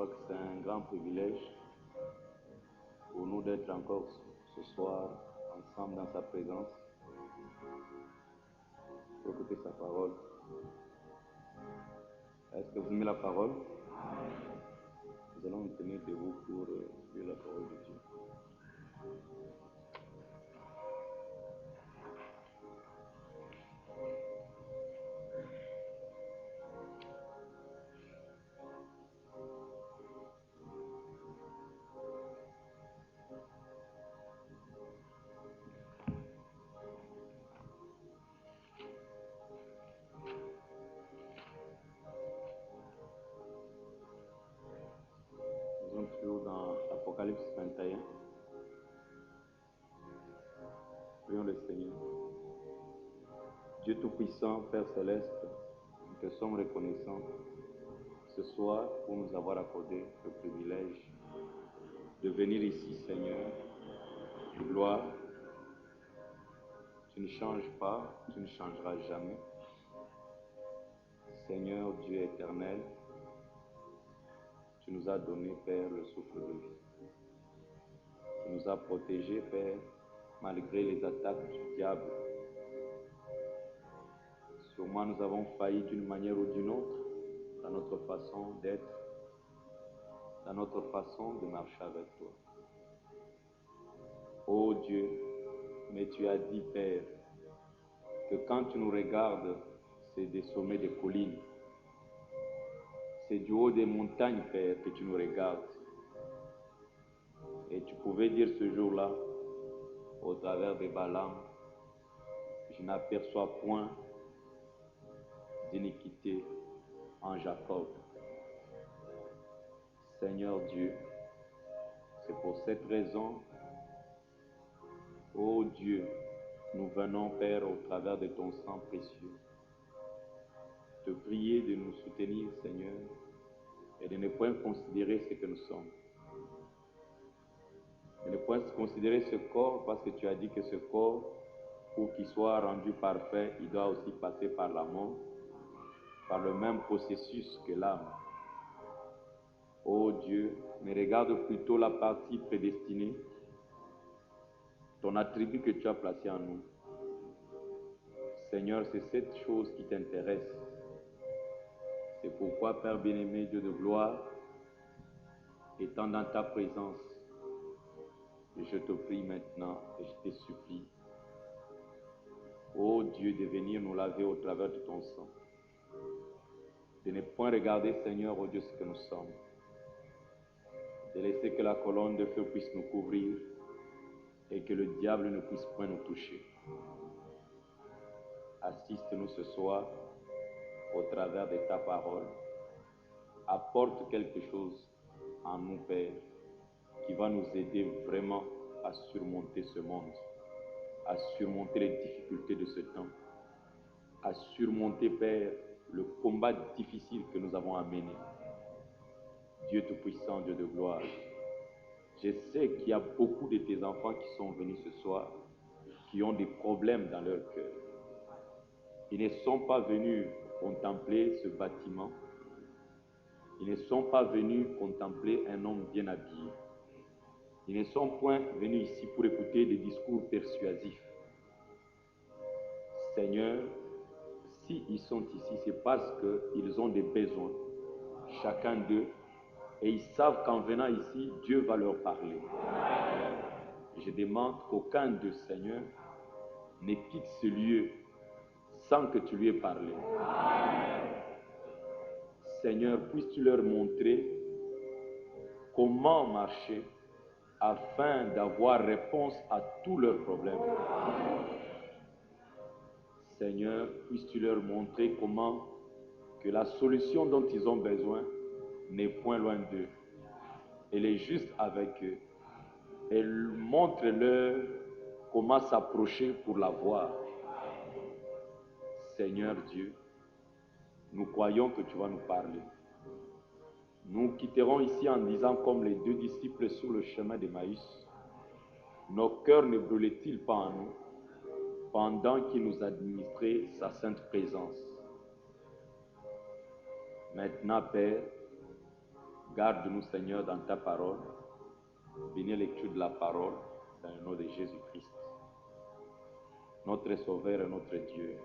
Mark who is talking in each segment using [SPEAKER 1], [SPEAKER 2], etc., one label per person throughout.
[SPEAKER 1] crois que c'est un grand privilège pour nous d'être encore ce soir ensemble dans sa présence pour écouter sa parole. Est-ce que vous aimez la parole? Nous allons nous tenir debout pour lire la parole de Dieu. Nous sommes toujours dans Apocalypse 21. Prions le Seigneur. Dieu Tout-Puissant, Père Céleste, nous te sommes reconnaissants ce soir pour nous avoir accordé le privilège de venir ici, Seigneur, de gloire. Tu ne changes pas, tu ne changeras jamais. Seigneur Dieu éternel, tu nous as donné, Père, le souffle de vie. Tu nous as protégés, Père, malgré les attaques du diable. Sûrement nous avons failli d'une manière ou d'une autre dans notre façon d'être, dans notre façon de marcher avec toi. Ô Dieu, mais tu as dit, Père, que quand tu nous regardes, c'est des sommets de collines. C'est du haut des montagnes, Père, que tu nous regardes. Et tu pouvais dire ce jour-là, au travers des Balaam, je n'aperçois point d'iniquité en Jacob. Seigneur Dieu, c'est pour cette raison, ô Dieu, nous venons, Père, au travers de ton sang précieux, te prier de nous soutenir, Seigneur, et de ne point considérer ce que nous sommes. De ne point considérer ce corps, parce que tu as dit que ce corps, pour qu'il soit rendu parfait, il doit aussi passer par la mort, par le même processus que l'âme. Ô Dieu, mais regarde plutôt la partie prédestinée, ton attribut que tu as placé en nous. Seigneur, c'est cette chose qui t'intéresse. C'est pourquoi, Père bien-aimé, Dieu de gloire, étant dans ta présence, je te prie maintenant et je te supplie, ô Dieu, de venir nous laver au travers de ton sang. De ne point regarder, Seigneur, ô Dieu, ce que nous sommes. De laisser que la colonne de feu puisse nous couvrir et que le diable ne puisse point nous toucher. Assiste-nous ce soir au travers de ta parole. Apporte quelque chose en nous, Père, qui va nous aider vraiment à surmonter ce monde, à surmonter les difficultés de ce temps, à surmonter, Père, le combat difficile que nous avons à mener. Dieu Tout-Puissant, Dieu de gloire, je sais qu'il y a beaucoup de tes enfants qui sont venus ce soir, qui ont des problèmes dans leur cœur. Ils ne sont pas venus contempler ce bâtiment. Ils ne sont pas venus contempler un homme bien habillé. Ils ne sont point venus ici pour écouter des discours persuasifs. Seigneur, s'ils sont ici, c'est parce qu'ils ont des besoins, chacun d'eux, et ils savent qu'en venant ici, Dieu va leur parler. Je demande qu'aucun d'eux, Seigneur, ne quitte ce lieu sans que tu lui aies parlé. Seigneur, puisses-tu leur montrer comment marcher afin d'avoir réponse à tous leurs problèmes. Seigneur, puisses-tu leur montrer comment que la solution dont ils ont besoin n'est point loin d'eux. Elle est juste avec eux. Et montre-leur comment s'approcher pour la voir. Seigneur Dieu, nous croyons que tu vas nous parler. Nous quitterons ici en disant comme les deux disciples sur le chemin d'Emmaüs, nos cœurs ne brûlaient-ils pas en nous pendant qu'il nous administrait sa sainte présence. Maintenant, Père, Garde-nous, Seigneur, dans ta parole. Bénis lecture de la parole dans le nom de Jésus-Christ, notre Sauveur et notre Dieu.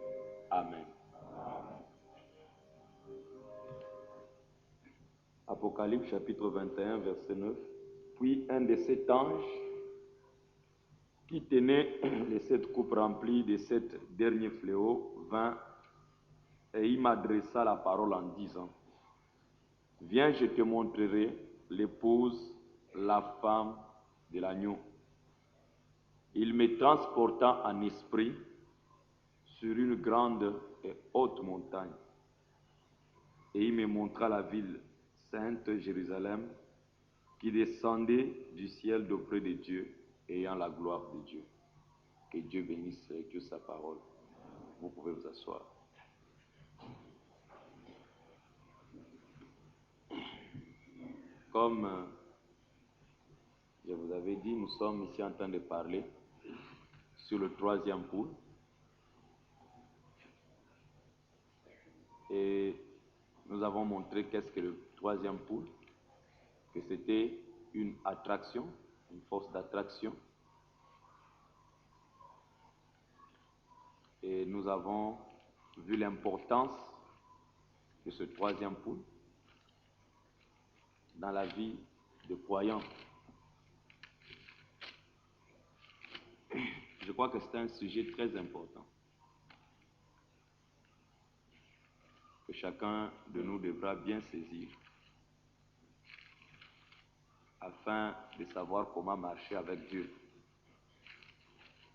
[SPEAKER 1] Amen. Apocalypse chapitre 21, verset 9. Puis un de sept anges qui tenait les 7 coupes remplies des 7 derniers fléaux vint et il m'adressa la parole en disant: Viens, je te montrerai l'épouse, la femme de l'agneau. Il me transporta en esprit sur une grande et haute montagne, et il me montra la ville sainte Jérusalem qui descendait du ciel d'auprès de Dieu, ayant la gloire de Dieu. Que Dieu bénisse et que sa parole. Vous pouvez vous asseoir. Comme je vous avais dit, nous sommes ici en train de parler sur le troisième pôle. Et nous avons montré qu'est-ce que le troisième pôle, que c'était une attraction, une force d'attraction. Et nous avons vu l'importance de ce troisième pôle dans la vie de croyants. Je crois que c'est un sujet très important que chacun de nous devra bien saisir afin de savoir comment marcher avec Dieu.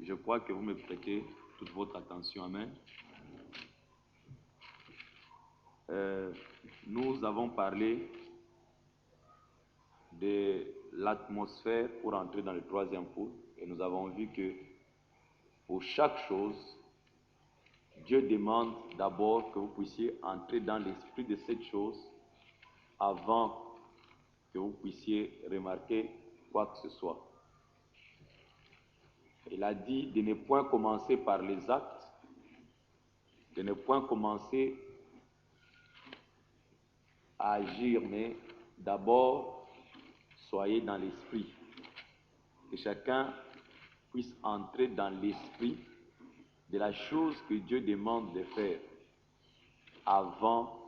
[SPEAKER 1] Je crois que vous me prêtez toute votre attention. Amen. Nous avons parlé de l'atmosphère pour entrer dans le troisième pôle et nous avons vu que pour chaque chose, Dieu demande d'abord que vous puissiez entrer dans l'esprit de cette chose avant que vous puissiez remarquer quoi que ce soit. Il a dit de ne point commencer par les actes, de ne point commencer à agir, mais d'abord soyez dans l'esprit. Que chacun puisse entrer dans l'esprit de la chose que Dieu demande de faire avant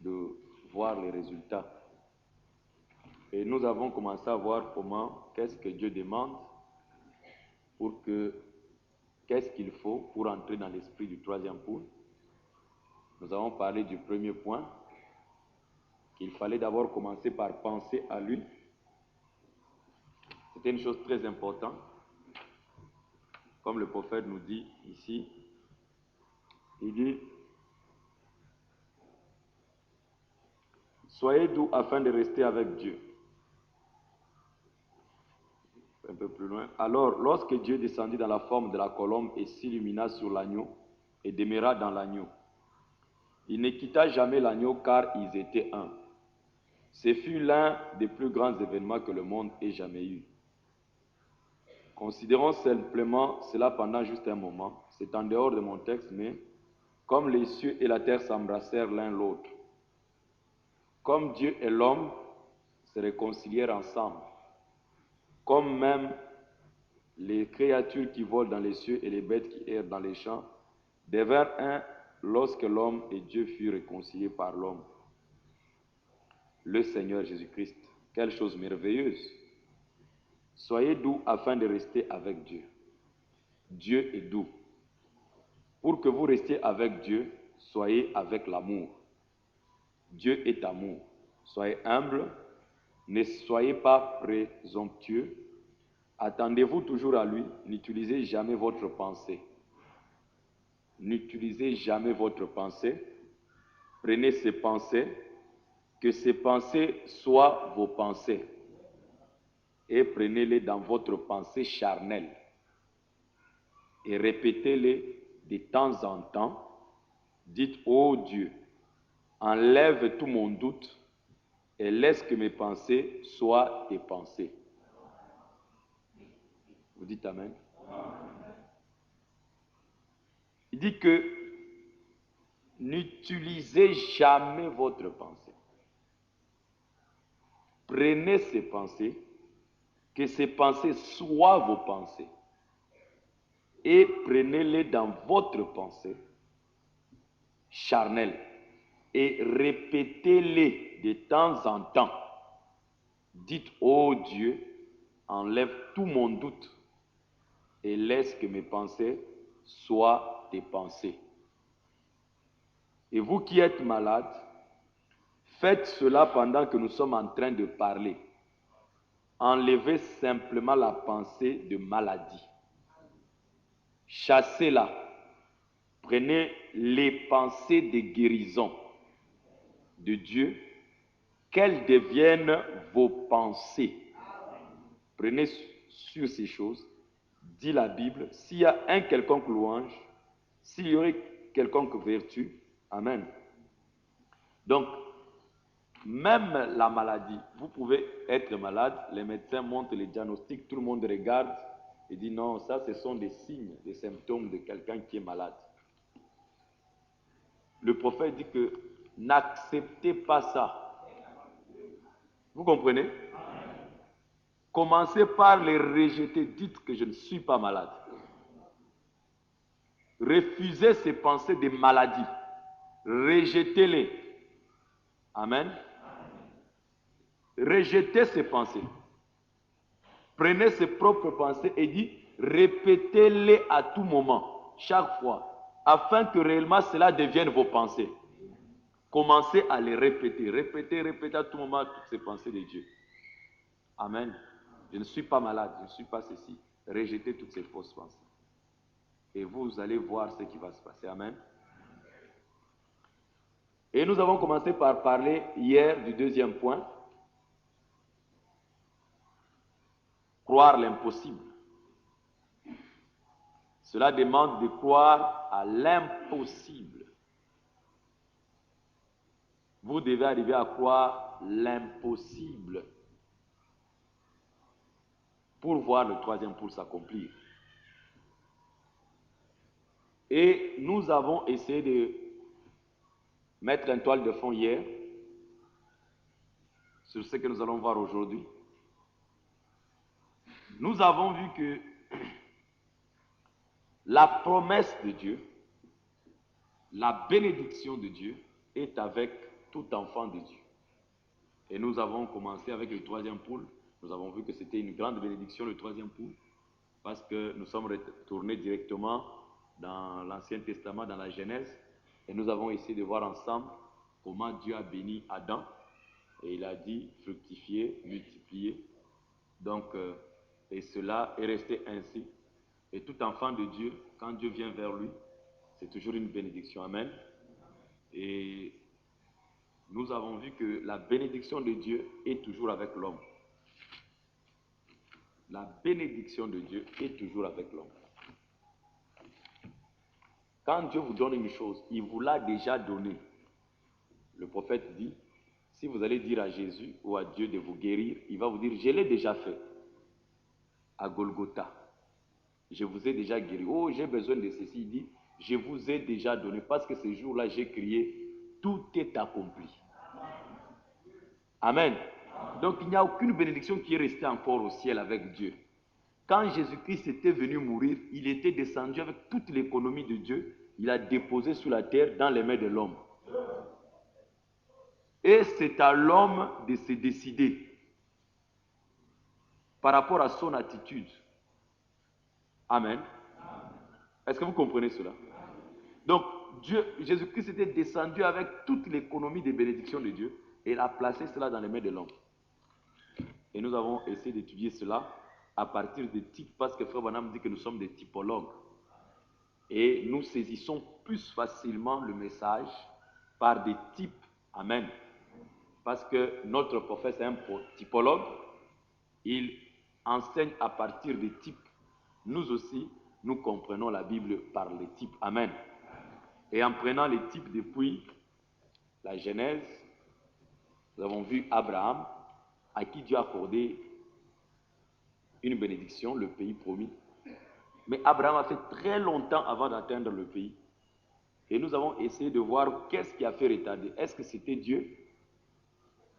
[SPEAKER 1] de voir les résultats. Et nous avons commencé à voir qu'est-ce que Dieu demande qu'est-ce qu'il faut pour entrer dans l'esprit du troisième pôle. Nous avons parlé du premier point, qu'il fallait d'abord commencer par penser à lui. C'était une chose très importante. Comme le prophète nous dit ici, il dit: soyez doux afin de rester avec Dieu. Un peu plus loin. Alors, lorsque Dieu descendit dans la forme de la colombe et s'illumina sur l'agneau et demeura dans l'agneau, il ne quitta jamais l'agneau car ils étaient un. Ce fut l'un des plus grands événements que le monde ait jamais eu. Considérons simplement cela pendant juste un moment. C'est en dehors de mon texte, mais comme les cieux et la terre s'embrassèrent l'un l'autre, comme Dieu et l'homme se réconcilièrent ensemble, comme même les créatures qui volent dans les cieux et les bêtes qui errent dans les champs devinrent un lorsque l'homme et Dieu furent réconciliés par l'homme, le Seigneur Jésus-Christ. Quelle chose merveilleuse! Soyez doux afin de rester avec Dieu. Dieu est doux. Pour que vous restiez avec Dieu, soyez avec l'amour. Dieu est amour. Soyez humble, ne soyez pas présomptueux. Attendez-vous toujours à lui, n'utilisez jamais votre pensée. N'utilisez jamais votre pensée. Prenez ces pensées, que ces pensées soient vos pensées. Et prenez-les dans votre pensée charnelle. Et répétez-les de temps en temps. Dites: ô Dieu, enlève tout mon doute et laisse que mes pensées soient tes pensées. Vous dites Amen. Il dit que n'utilisez jamais votre pensée. prenez ces pensées, que ces pensées soient vos pensées, et prenez-les dans votre pensée charnelle, et répétez-les de temps en temps. Dites, ô Dieu, enlève tout mon doute et laisse que mes pensées soient tes pensées. Et vous qui êtes malades, faites cela pendant que nous sommes en train de parler. Enlevez simplement la pensée de maladie. Chassez-la. Prenez les pensées de guérison de Dieu, qu'elles deviennent vos pensées. Prenez sur ces choses, dit la Bible, s'il y a un quelconque louange, s'il y aurait quelconque vertu, amen. Donc, même la maladie, vous pouvez être malade, les médecins montrent les diagnostics, tout le monde regarde et dit non, ça ce sont des signes, des symptômes de quelqu'un qui est malade. Le prophète dit que n'acceptez pas ça. Vous comprenez? Commencez par les rejeter, dites que je ne suis pas malade. Refusez ces pensées de maladie. Rejetez-les. Amen. Rejetez ces pensées. Prenez ses propres pensées et dites, répétez-les à tout moment, chaque fois, afin que réellement cela devienne vos pensées. Commencez à les répéter, répétez à tout moment toutes ces pensées de Dieu. Amen. Je ne suis pas malade, je ne suis pas ceci. Rejetez toutes ces fausses pensées. Et vous allez voir ce qui va se passer. Amen. Et nous avons commencé par parler hier du deuxième point. Croire l'impossible. Cela demande de croire à l'impossible. Vous devez arriver à croire l'impossible pour voir le troisième pour s'accomplir. Et nous avons essayé de mettre une toile de fond hier sur ce que nous allons voir aujourd'hui. Nous avons vu que la promesse de Dieu, la bénédiction de Dieu est avec tout enfant de Dieu. Et nous avons commencé avec le troisième poule. Nous avons vu que c'était une grande bénédiction, le troisième poule, parce que nous sommes retournés directement dans l'Ancien Testament, dans la Genèse, et nous avons essayé de voir ensemble comment Dieu a béni Adam, et il a dit fructifier, multiplier. Donc, et cela est resté ainsi. Et tout enfant de Dieu, quand Dieu vient vers lui, c'est toujours une bénédiction. Amen. Et nous avons vu que la bénédiction de Dieu est toujours avec l'homme. La bénédiction de Dieu est toujours avec l'homme. Quand Dieu vous donne une chose, il vous l'a déjà donnée. Le prophète dit, si vous allez dire à Jésus ou à Dieu de vous guérir, il va vous dire, je l'ai déjà fait à Golgotha. Je vous ai déjà guéri. Oh, j'ai besoin de ceci. Il dit, je vous ai déjà donné. Parce que ce jour-là, j'ai crié, tout est accompli. Amen. Donc, il n'y a aucune bénédiction qui est restée encore au ciel avec Dieu. Quand Jésus-Christ était venu mourir, il était descendu avec toute l'économie de Dieu. Il a déposé sur la terre dans les mains de l'homme. Et c'est à l'homme de se décider par rapport à son attitude. Amen. Est-ce que vous comprenez cela? Donc, Jésus-Christ était descendu avec toute l'économie des bénédictions de Dieu et il a placé cela dans les mains de l'homme. Et nous avons essayé d'étudier cela à partir des types, parce que Frère Branham dit que nous sommes des typologues. Et nous saisissons plus facilement le message par des types. Amen. Parce que notre prophète est un typologue, il enseigne à partir des types. Nous aussi, nous comprenons la Bible par les types. Amen. Et en prenant les types depuis la Genèse, nous avons vu Abraham, à qui Dieu a accordé une bénédiction, le pays promis. Mais Abraham a fait très longtemps avant d'atteindre le pays. Et nous avons essayé de voir qu'est-ce qui a fait retarder. Est-ce que c'était Dieu?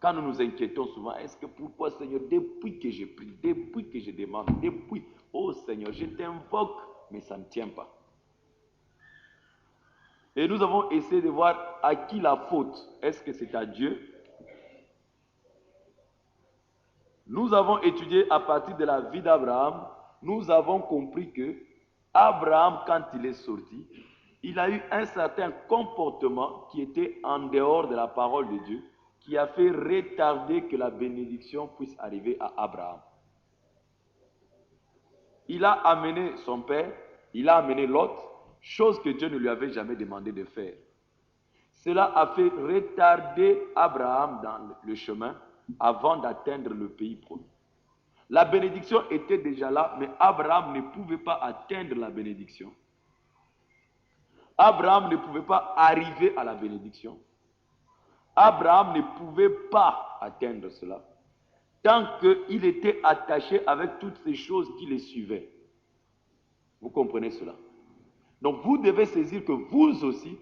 [SPEAKER 1] Quand nous nous inquiétons souvent, est-ce que pourquoi Seigneur, depuis que je prie, depuis que je demande, depuis, oh Seigneur, je t'invoque, mais ça ne tient pas. Et nous avons essayé de voir à qui la faute. Est-ce que c'est à Dieu? Nous avons étudié à partir de la vie d'Abraham, nous avons compris que Abraham, quand il est sorti, il a eu un certain comportement qui était en dehors de la parole de Dieu, qui a fait retarder que la bénédiction puisse arriver à Abraham. Il a amené son père, il a amené Lot, chose que Dieu ne lui avait jamais demandé de faire. Cela a fait retarder Abraham dans le chemin avant d'atteindre le pays promis. La bénédiction était déjà là, mais Abraham ne pouvait pas atteindre la bénédiction. Abraham ne pouvait pas arriver à la bénédiction. Abraham ne pouvait pas atteindre cela tant qu'il était attaché avec toutes ces choses qui les suivaient. Vous comprenez cela? Donc vous devez saisir que vous aussi,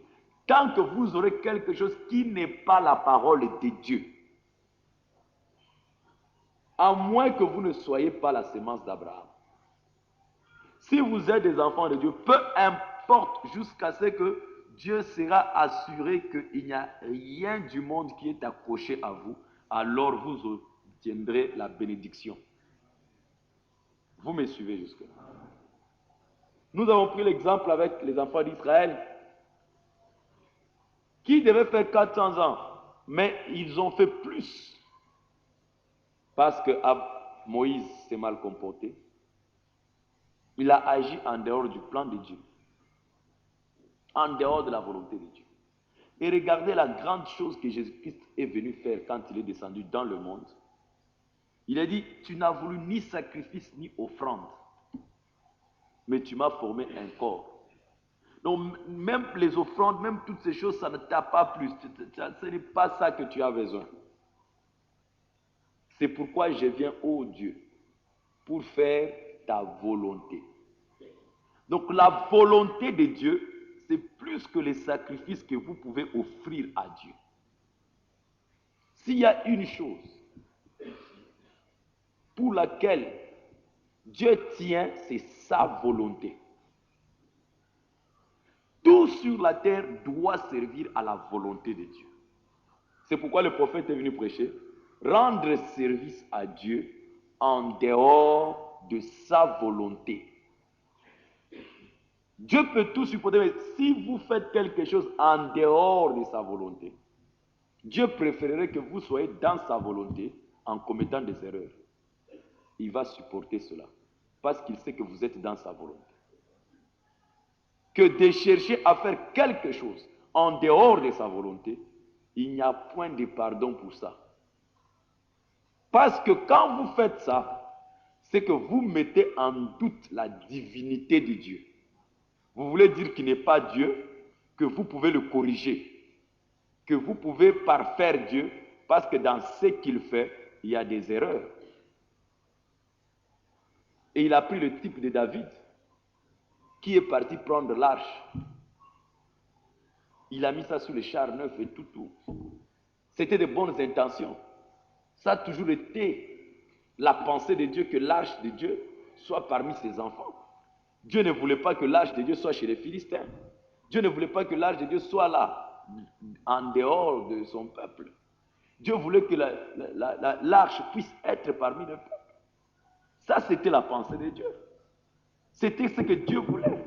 [SPEAKER 1] tant que vous aurez quelque chose qui n'est pas la parole de Dieu, à moins que vous ne soyez pas la sémence d'Abraham. Si vous êtes des enfants de Dieu, peu importe jusqu'à ce que Dieu sera assuré qu'il n'y a rien du monde qui est accroché à vous, alors vous obtiendrez la bénédiction. Vous me suivez jusque-là. Nous avons pris l'exemple avec les enfants d'Israël qui devaient faire 400 ans, mais ils ont fait plus parce que Moïse s'est mal comporté. Il a agi en dehors du plan de Dieu, en dehors de la volonté de Dieu. Et regardez la grande chose que Jésus-Christ est venu faire quand il est descendu dans le monde. Il a dit, tu n'as voulu ni sacrifice ni offrande, mais tu m'as formé un corps. Donc même les offrandes, même toutes ces choses, ça ne t'a pas plu. Ce n'est pas ça que tu as besoin. C'est pourquoi je viens, ô Dieu, pour faire ta volonté. Donc la volonté de Dieu, c'est plus que les sacrifices que vous pouvez offrir à Dieu. S'il y a une chose pour laquelle Dieu tient, c'est sa volonté. Tout sur la terre doit servir à la volonté de Dieu. C'est pourquoi le prophète est venu prêcher, rendre service à Dieu en dehors de sa volonté. Dieu peut tout supporter, mais si vous faites quelque chose en dehors de sa volonté, Dieu préférerait que vous soyez dans sa volonté en commettant des erreurs. Il va supporter cela, parce qu'il sait que vous êtes dans sa volonté. Que de chercher à faire quelque chose en dehors de sa volonté, il n'y a point de pardon pour ça. Parce que quand vous faites ça, c'est que vous mettez en doute la divinité de Dieu. Vous voulez dire qu'il n'est pas Dieu, que vous pouvez le corriger, que vous pouvez parfaire Dieu, parce que dans ce qu'il fait, il y a des erreurs. Et il a pris le type de David, qui est parti prendre l'arche. Il a mis ça sur les chars neufs et tout. C'était de bonnes intentions. Ça a toujours été la pensée de Dieu que l'arche de Dieu soit parmi ses enfants. Dieu ne voulait pas que l'arche de Dieu soit chez les Philistins. Dieu ne voulait pas que l'arche de Dieu soit là, en dehors de son peuple. Dieu voulait que l'arche puisse être parmi le peuple. Ça, c'était la pensée de Dieu. C'était ce que Dieu voulait.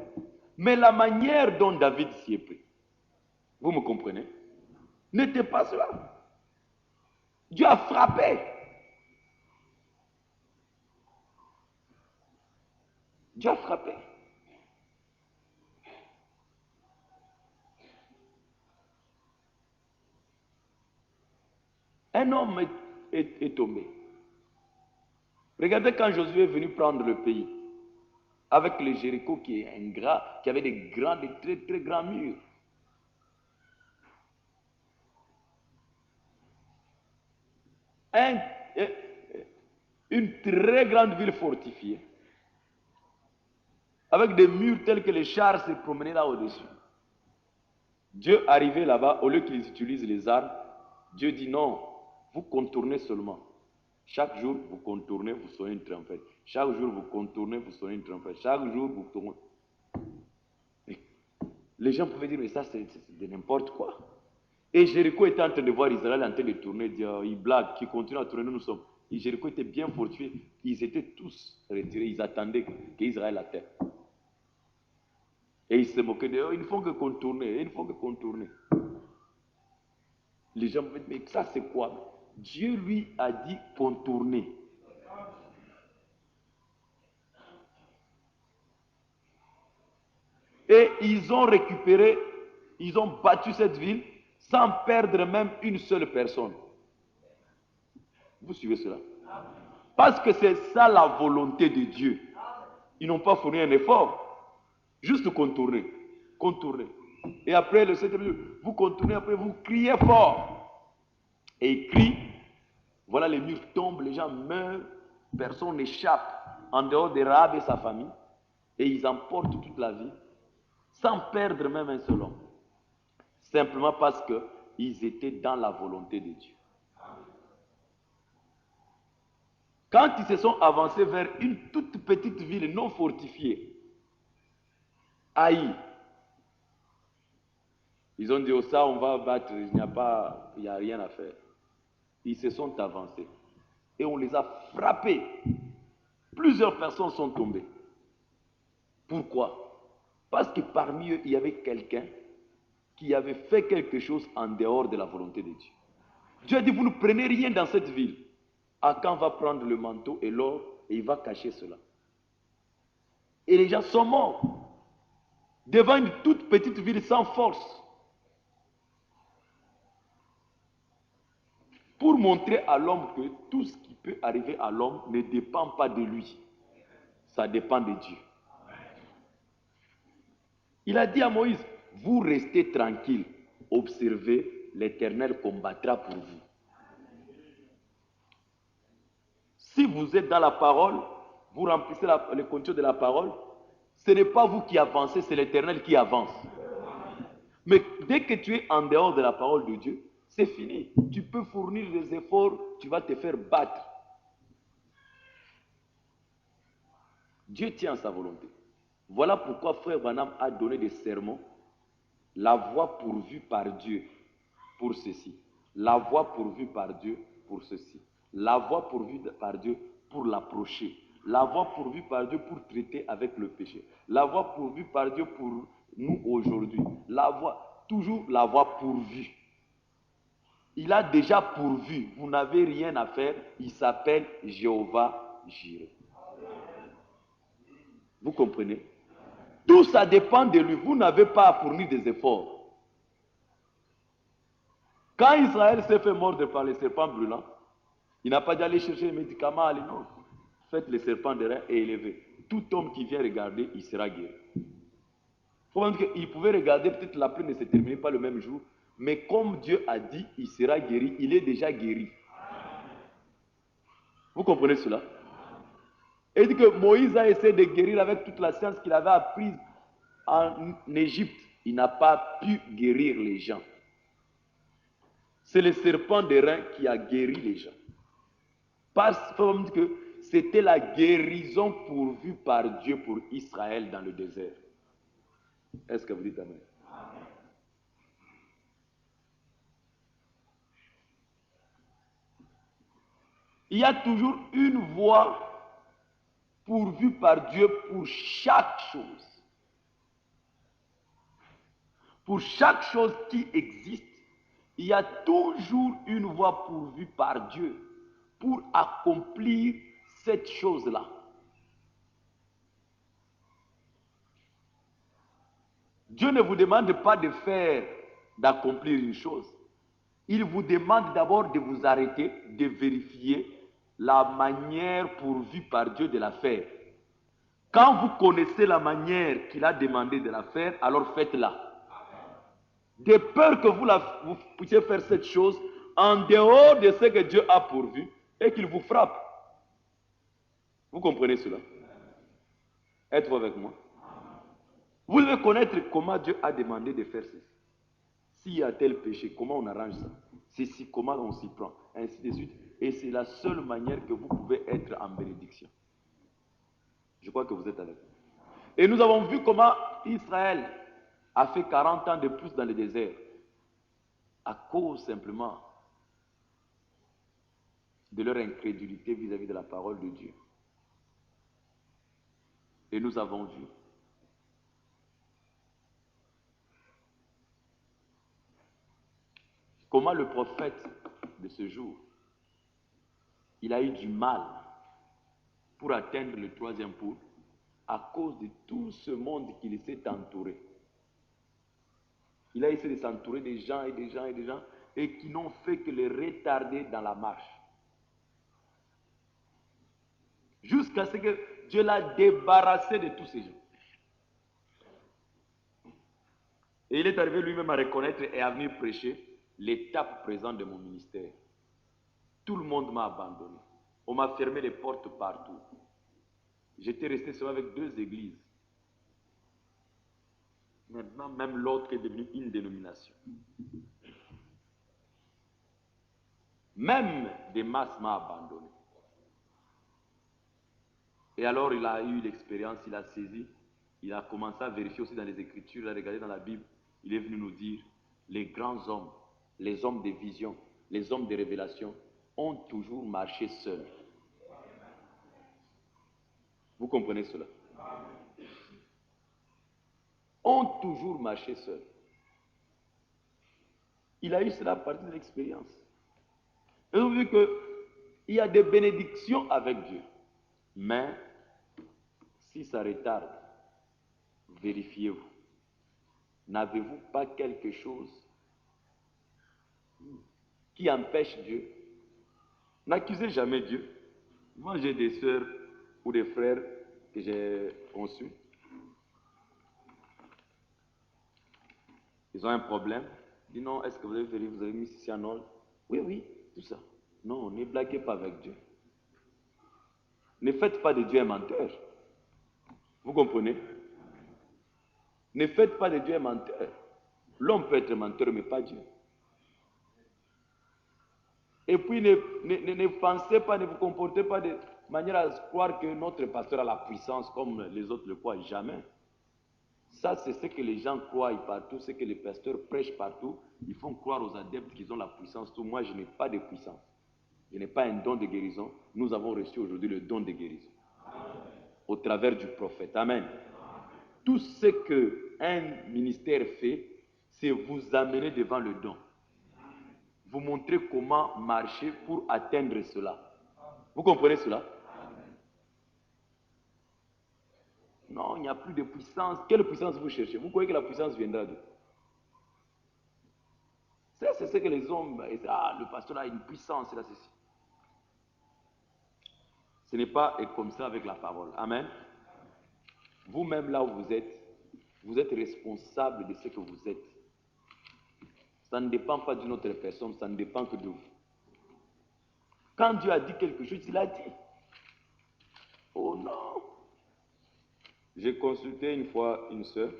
[SPEAKER 1] Mais la manière dont David s'y est pris, vous me comprenez, n'était pas cela. Dieu a frappé. Dieu a frappé. Un homme est tombé. Regardez quand Josué est venu prendre le pays, avec le Jéricho qui avait des très très grands murs. Une très grande ville fortifiée, avec des murs tels que les chars se promenaient là au-dessus. Dieu arrivait là-bas, au lieu qu'ils utilisent les armes, Dieu dit non, Vous contournez seulement. Chaque jour, vous contournez, vous soyez une trompette. Chaque jour, vous contournez, vous soyez une trompette. Chaque jour, vous tournez. Et les gens pouvaient dire, mais ça, c'est de n'importe quoi. Et Jéricho était en train de voir Israël en train de tourner, dire, il blague, qui continue à tourner, nous sommes. Et Jéricho était bien fortifié. Ils étaient tous retirés, ils attendaient qu'Israël atteigne. Et ils se moquaient de eux, il ne faut que contourner, il ne faut que contourner. Les gens me disent, mais ça c'est quoi? Dieu lui a dit contourner. Et ils ont récupéré, ils ont battu cette ville sans perdre même une seule personne. Vous suivez cela? Parce que c'est ça la volonté de Dieu. Ils n'ont pas fourni un effort, juste contourner, contourner. Et après le 7e jour, vous contournez, après vous criez fort. Et ils crient, voilà les murs tombent, les gens meurent, personne n'échappe en dehors de Rahab et sa famille. Et ils emportent toute la ville sans perdre même un seul homme. Simplement parce qu'ils étaient dans la volonté de Dieu. Quand ils se sont avancés vers une toute petite ville non fortifiée, Haï, ils ont dit, oh ça on va battre, il n'y a rien à faire. Ils se sont avancés et on les a frappés. Plusieurs personnes sont tombées. Pourquoi? Parce que parmi eux, il y avait quelqu'un qui avait fait quelque chose en dehors de la volonté de Dieu. Dieu a dit, vous ne prenez rien dans cette ville. Akan va prendre le manteau et l'or et il va cacher cela. Et les gens sont morts devant une toute petite ville sans force. Pour montrer à l'homme que tout ce qui peut arriver à l'homme ne dépend pas de lui. Ça dépend de Dieu. Il a dit à Moïse, vous restez tranquille, observez, l'Éternel combattra pour vous. Si vous êtes dans la parole, vous remplissez le contenu de la parole, ce n'est pas vous qui avancez, c'est l'Éternel qui avance. Mais dès que tu es en dehors de la parole de Dieu, c'est fini. Tu peux fournir des efforts, tu vas te faire battre. Dieu tient sa volonté. Voilà pourquoi Frère Branham a donné des sermons. La voie pourvue par Dieu pour ceci. La voie pourvue par Dieu pour ceci. La voie pourvue par Dieu pour l'approcher. La voie pourvue par Dieu pour traiter avec le péché. La voie pourvue par Dieu pour nous aujourd'hui. Toujours la voie pourvue. Il a déjà pourvu. Vous n'avez rien à faire. Il s'appelle Jéhovah Jireh. Vous comprenez? Tout ça dépend de lui. Vous n'avez pas à fournir des efforts. Quand Israël s'est fait mordre par les serpents brûlants, il n'a pas dit aller chercher les médicaments, allez, non. Faites les serpents de rein et élevez. Tout homme qui vient regarder, il sera guéri. Il faut voir qu'il pouvait regarder, peut-être la pluie ne se terminait pas le même jour, mais comme Dieu a dit, il sera guéri, il est déjà guéri. Vous comprenez cela? Et il dit que Moïse a essayé de guérir avec toute la science qu'il avait apprise en Égypte. Il n'a pas pu guérir les gens. C'est le serpent de rein qui a guéri les gens. Parce que c'était la guérison pourvue par Dieu pour Israël dans le désert. Est-ce que vous dites amen? Amen. Il y a toujours une voie pourvue par Dieu pour chaque chose. Pour chaque chose qui existe, il y a toujours une voie pourvue par Dieu pour accomplir cette chose-là. Dieu ne vous demande pas d'accomplir une chose. Il vous demande d'abord de vous arrêter, de vérifier la manière pourvue par Dieu de la faire. Quand vous connaissez la manière qu'il a demandé de la faire, alors faites-la. De peur que vous puissiez faire cette chose en dehors de ce que Dieu a pourvu et qu'il vous frappe. Vous comprenez cela? Êtes-vous avec moi? Vous devez connaître comment Dieu a demandé de faire ceci. S'il y a tel péché, comment on arrange ça? Ceci, comment on s'y prend? ainsi de suite. Et c'est la seule manière que vous pouvez être en bénédiction. Je crois que vous êtes avec moi. Et nous avons vu comment Israël a fait 40 ans de plus dans le désert à cause simplement de leur incrédulité vis-à-vis de la parole de Dieu. Et nous avons vu comment le prophète de ce jour, il a eu du mal pour atteindre le troisième pôle à cause de tout ce monde qui s'est entouré. Il a essayé de s'entourer des gens et des gens et des gens et qui n'ont fait que le retarder dans la marche. Jusqu'à ce que Dieu l'a débarrassé de tous ces gens. Et il est arrivé lui-même à reconnaître et à venir prêcher l'étape présente de mon ministère. Tout le monde m'a abandonné. On m'a fermé les portes partout. J'étais resté seulement avec 2 églises. Maintenant, même l'autre est devenu une dénomination. Même des masses m'ont abandonné. Et alors, il a eu l'expérience, il a saisi, il a commencé à vérifier aussi dans les Écritures, il a regardé dans la Bible. Il est venu nous dire, les grands hommes, les hommes de vision, les hommes de révélation ont toujours marché seuls. Vous comprenez cela? Ont toujours marché seuls. Il a eu cela à partir de l'expérience. Et vous avez vu qu'il y a des bénédictions avec Dieu. Mais, si ça retarde, vérifiez-vous. N'avez-vous pas quelque chose qui empêche Dieu? N'accusez jamais Dieu. Moi, j'ai des sœurs ou des frères que j'ai conçus. Ils ont un problème. Ils disent non, est-ce que vous avez vérifié, vous avez mis ceci en ordre? Oui, oui, tout ça. Non, ne blaguez pas avec Dieu. Ne faites pas de Dieu un menteur. Vous comprenez? Ne faites pas de Dieu un menteur. L'homme peut être menteur, mais pas Dieu. Et puis ne pensez pas, ne vous comportez pas de manière à croire que notre pasteur a la puissance comme les autres le croient. Jamais. Ça, c'est ce que les gens croient partout, ce que les pasteurs prêchent partout. Ils font croire aux adeptes qu'ils ont la puissance. Tout. Moi, je n'ai pas de puissance. Je n'ai pas un don de guérison. Nous avons reçu aujourd'hui le don de guérison. Amen. Au travers du prophète. Amen. Amen. Tout ce qu'un ministère fait, c'est vous amener devant le don. Vous montrer comment marcher pour atteindre cela. Vous comprenez cela? Non, il n'y a plus de puissance. Quelle puissance vous cherchez? Vous croyez que la puissance viendra d'où? C'est ce que les hommes... Ah, le pasteur a une puissance, là, ceci. Ce n'est pas comme ça avec la parole. Amen. Vous-même, là où vous êtes responsable de ce que vous êtes. Ça ne dépend pas d'une autre personne, ça ne dépend que de vous. Quand Dieu a dit quelque chose, il a dit. Oh non! J'ai consulté une fois une sœur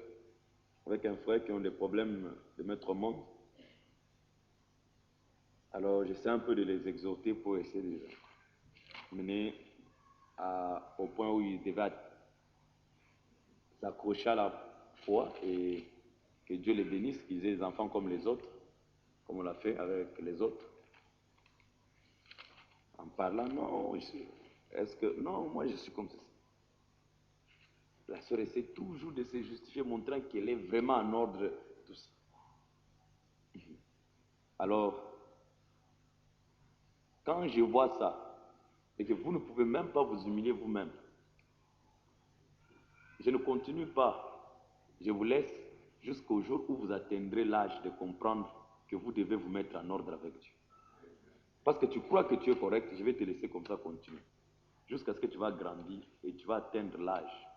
[SPEAKER 1] avec un frère qui ont des problèmes de mettre au monde. Alors j'essaie un peu de les exhorter pour essayer de les mener au point où ils devaient s'accrocher à la foi et que Dieu les bénisse, qu'ils aient des enfants comme les autres, comme on l'a fait avec les autres. En parlant, non, est-ce que, non, moi je suis comme ça. La sœur essaie toujours de se justifier, montrant qu'elle est vraiment en ordre, tout ça. Alors, quand je vois ça, et que vous ne pouvez même pas vous humilier vous-même, je ne continue pas. Je vous laisse jusqu'au jour où vous atteindrez l'âge de comprendre que vous devez vous mettre en ordre avec Dieu. Parce que tu crois que tu es correct, je vais te laisser comme ça continuer. Jusqu'à ce que tu vas grandir et tu vas atteindre l'âge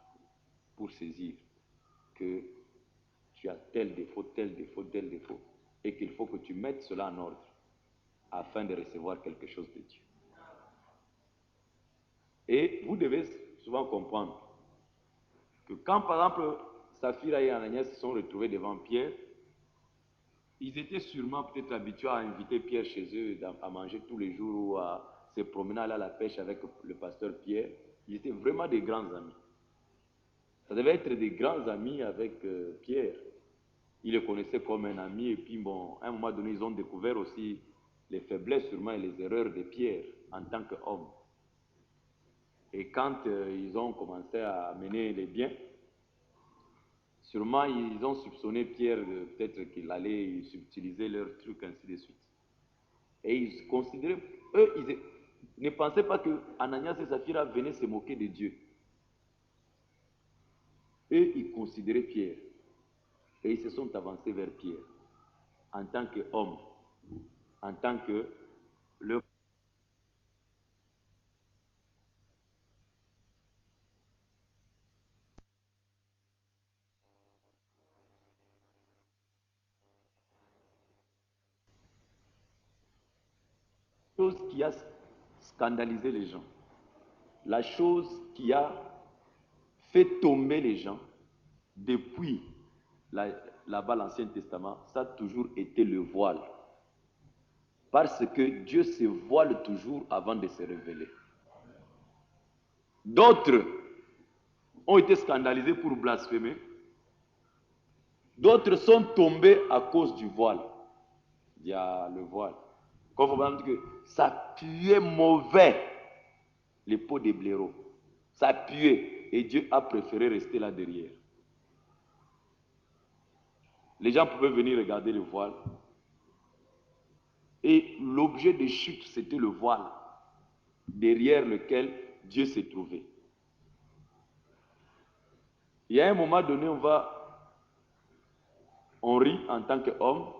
[SPEAKER 1] pour saisir que tu as tel défaut, tel défaut, tel défaut, et qu'il faut que tu mettes cela en ordre afin de recevoir quelque chose de Dieu. Et vous devez souvent comprendre que quand, par exemple, Saphira et Ananias se sont retrouvés devant Pierre, Ils étaient sûrement peut-être habitués à inviter Pierre chez eux, à manger tous les jours ou à se promener à la pêche avec le pasteur Pierre. Ils étaient vraiment des grands amis. Ça devait être des grands amis avec Pierre. Ils le connaissaient comme un ami et puis bon, à un moment donné, ils ont découvert aussi les faiblesses sûrement et les erreurs de Pierre en tant qu'homme. Et quand ils ont commencé à mener les biens, sûrement ils ont soupçonné Pierre peut-être qu'il allait subtiliser leurs trucs, ainsi de suite. Et ils considéraient, eux, ils ne pensaient pas que Ananias et Saphira venaient se moquer de Dieu. Eux, ils considéraient Pierre. Et ils se sont avancés vers Pierre en tant qu'homme, en tant que leur chose qui a scandalisé les gens, la chose qui a fait tomber les gens depuis là-bas l'Ancien Testament, ça a toujours été le voile. Parce que Dieu se voile toujours avant de se révéler. D'autres ont été scandalisés pour blasphémer. D'autres sont tombés à cause du voile. Il y a le voile. Quand vous me dites que ça puait mauvais, les peaux des blaireaux. Ça puait. Et Dieu a préféré rester là derrière. Les gens pouvaient venir regarder le voile. Et l'objet de chute, c'était le voile, derrière lequel Dieu s'est trouvé. Il y a un moment donné, on rit en tant qu'homme,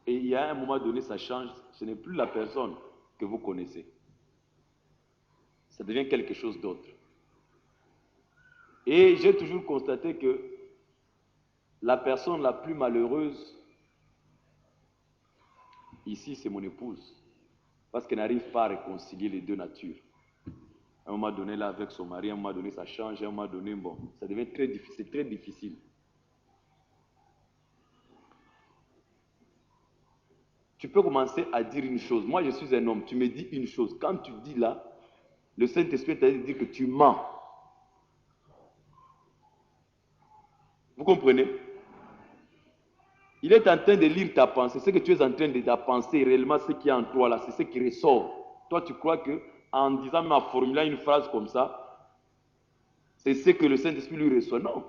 [SPEAKER 1] et il y a un moment donné, ça change, ce n'est plus la personne que vous connaissez. Ça devient quelque chose d'autre. Et j'ai toujours constaté que la personne la plus malheureuse ici, c'est mon épouse, parce qu'elle n'arrive pas à réconcilier les deux natures. À un moment donné, là, avec son mari, à un moment donné, ça change, à un moment donné, bon, ça devient très difficile, c'est très difficile. Tu peux commencer à dire une chose. Moi, je suis un homme, tu me dis une chose. Quand tu dis là, le Saint-Esprit t'a dit que tu mens. Vous comprenez? Il est en train de lire ta pensée. Ce que tu es en train de ta penser, réellement, ce qui est en toi là, c'est ce qui ressort. Toi, tu crois que en disant, en formulant une phrase comme ça, c'est ce que le Saint-Esprit lui reçoit. Non.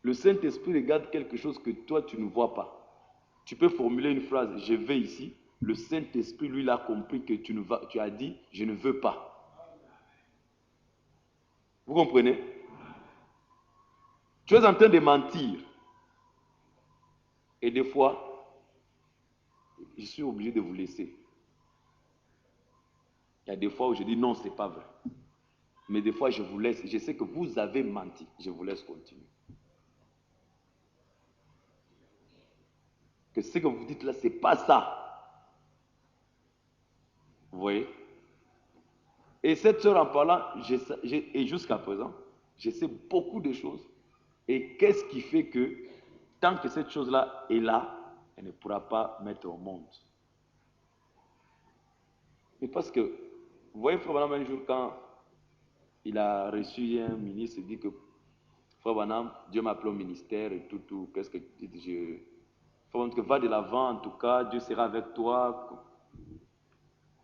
[SPEAKER 1] Le Saint-Esprit regarde quelque chose que toi, tu ne vois pas. Tu peux formuler une phrase, je vais ici. Le Saint-Esprit, lui, l'a compris que tu as dit, je ne veux pas. Vous comprenez? Tu es en train de mentir. Et des fois, je suis obligé de vous laisser. Il y a des fois où je dis non, ce n'est pas vrai. Mais des fois, je vous laisse. Je sais que vous avez menti. Je vous laisse continuer. Que ce que vous dites là, ce n'est pas ça. Vous voyez? Et cette soeur en parlant, et jusqu'à présent, je sais beaucoup de choses. Et qu'est-ce qui fait que, tant que cette chose-là est là, elle ne pourra pas mettre au monde. Mais parce que, vous voyez, Frère Branham, un jour, quand il a reçu un ministre, il dit que, Frère Branham, Dieu m'a appelé au ministère et tout, qu'est-ce que je... Frère Branham, va de l'avant, en tout cas, Dieu sera avec toi.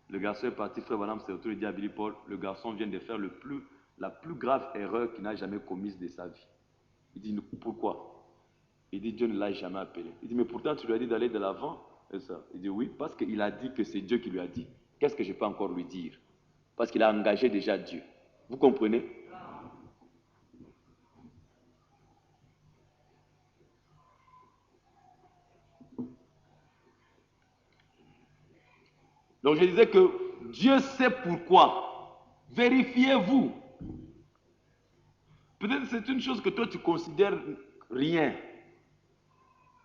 [SPEAKER 1] Le garçon est parti, Frère Branham s'est retourné et dit à Billy Paul, le garçon vient de faire la plus grave erreur qu'il n'a jamais commise de sa vie. Il dit, pourquoi? Il dit, Dieu ne l'a jamais appelé. Il dit, mais pourtant tu lui as dit d'aller de l'avant. Et ça. Il dit, oui, parce qu'il a dit que c'est Dieu qui lui a dit. Qu'est-ce que je peux encore lui dire? Parce qu'il a engagé déjà Dieu. Vous comprenez? Donc je disais que Dieu sait pourquoi. Vérifiez-vous. Peut-être que c'est une chose que toi tu considères rien.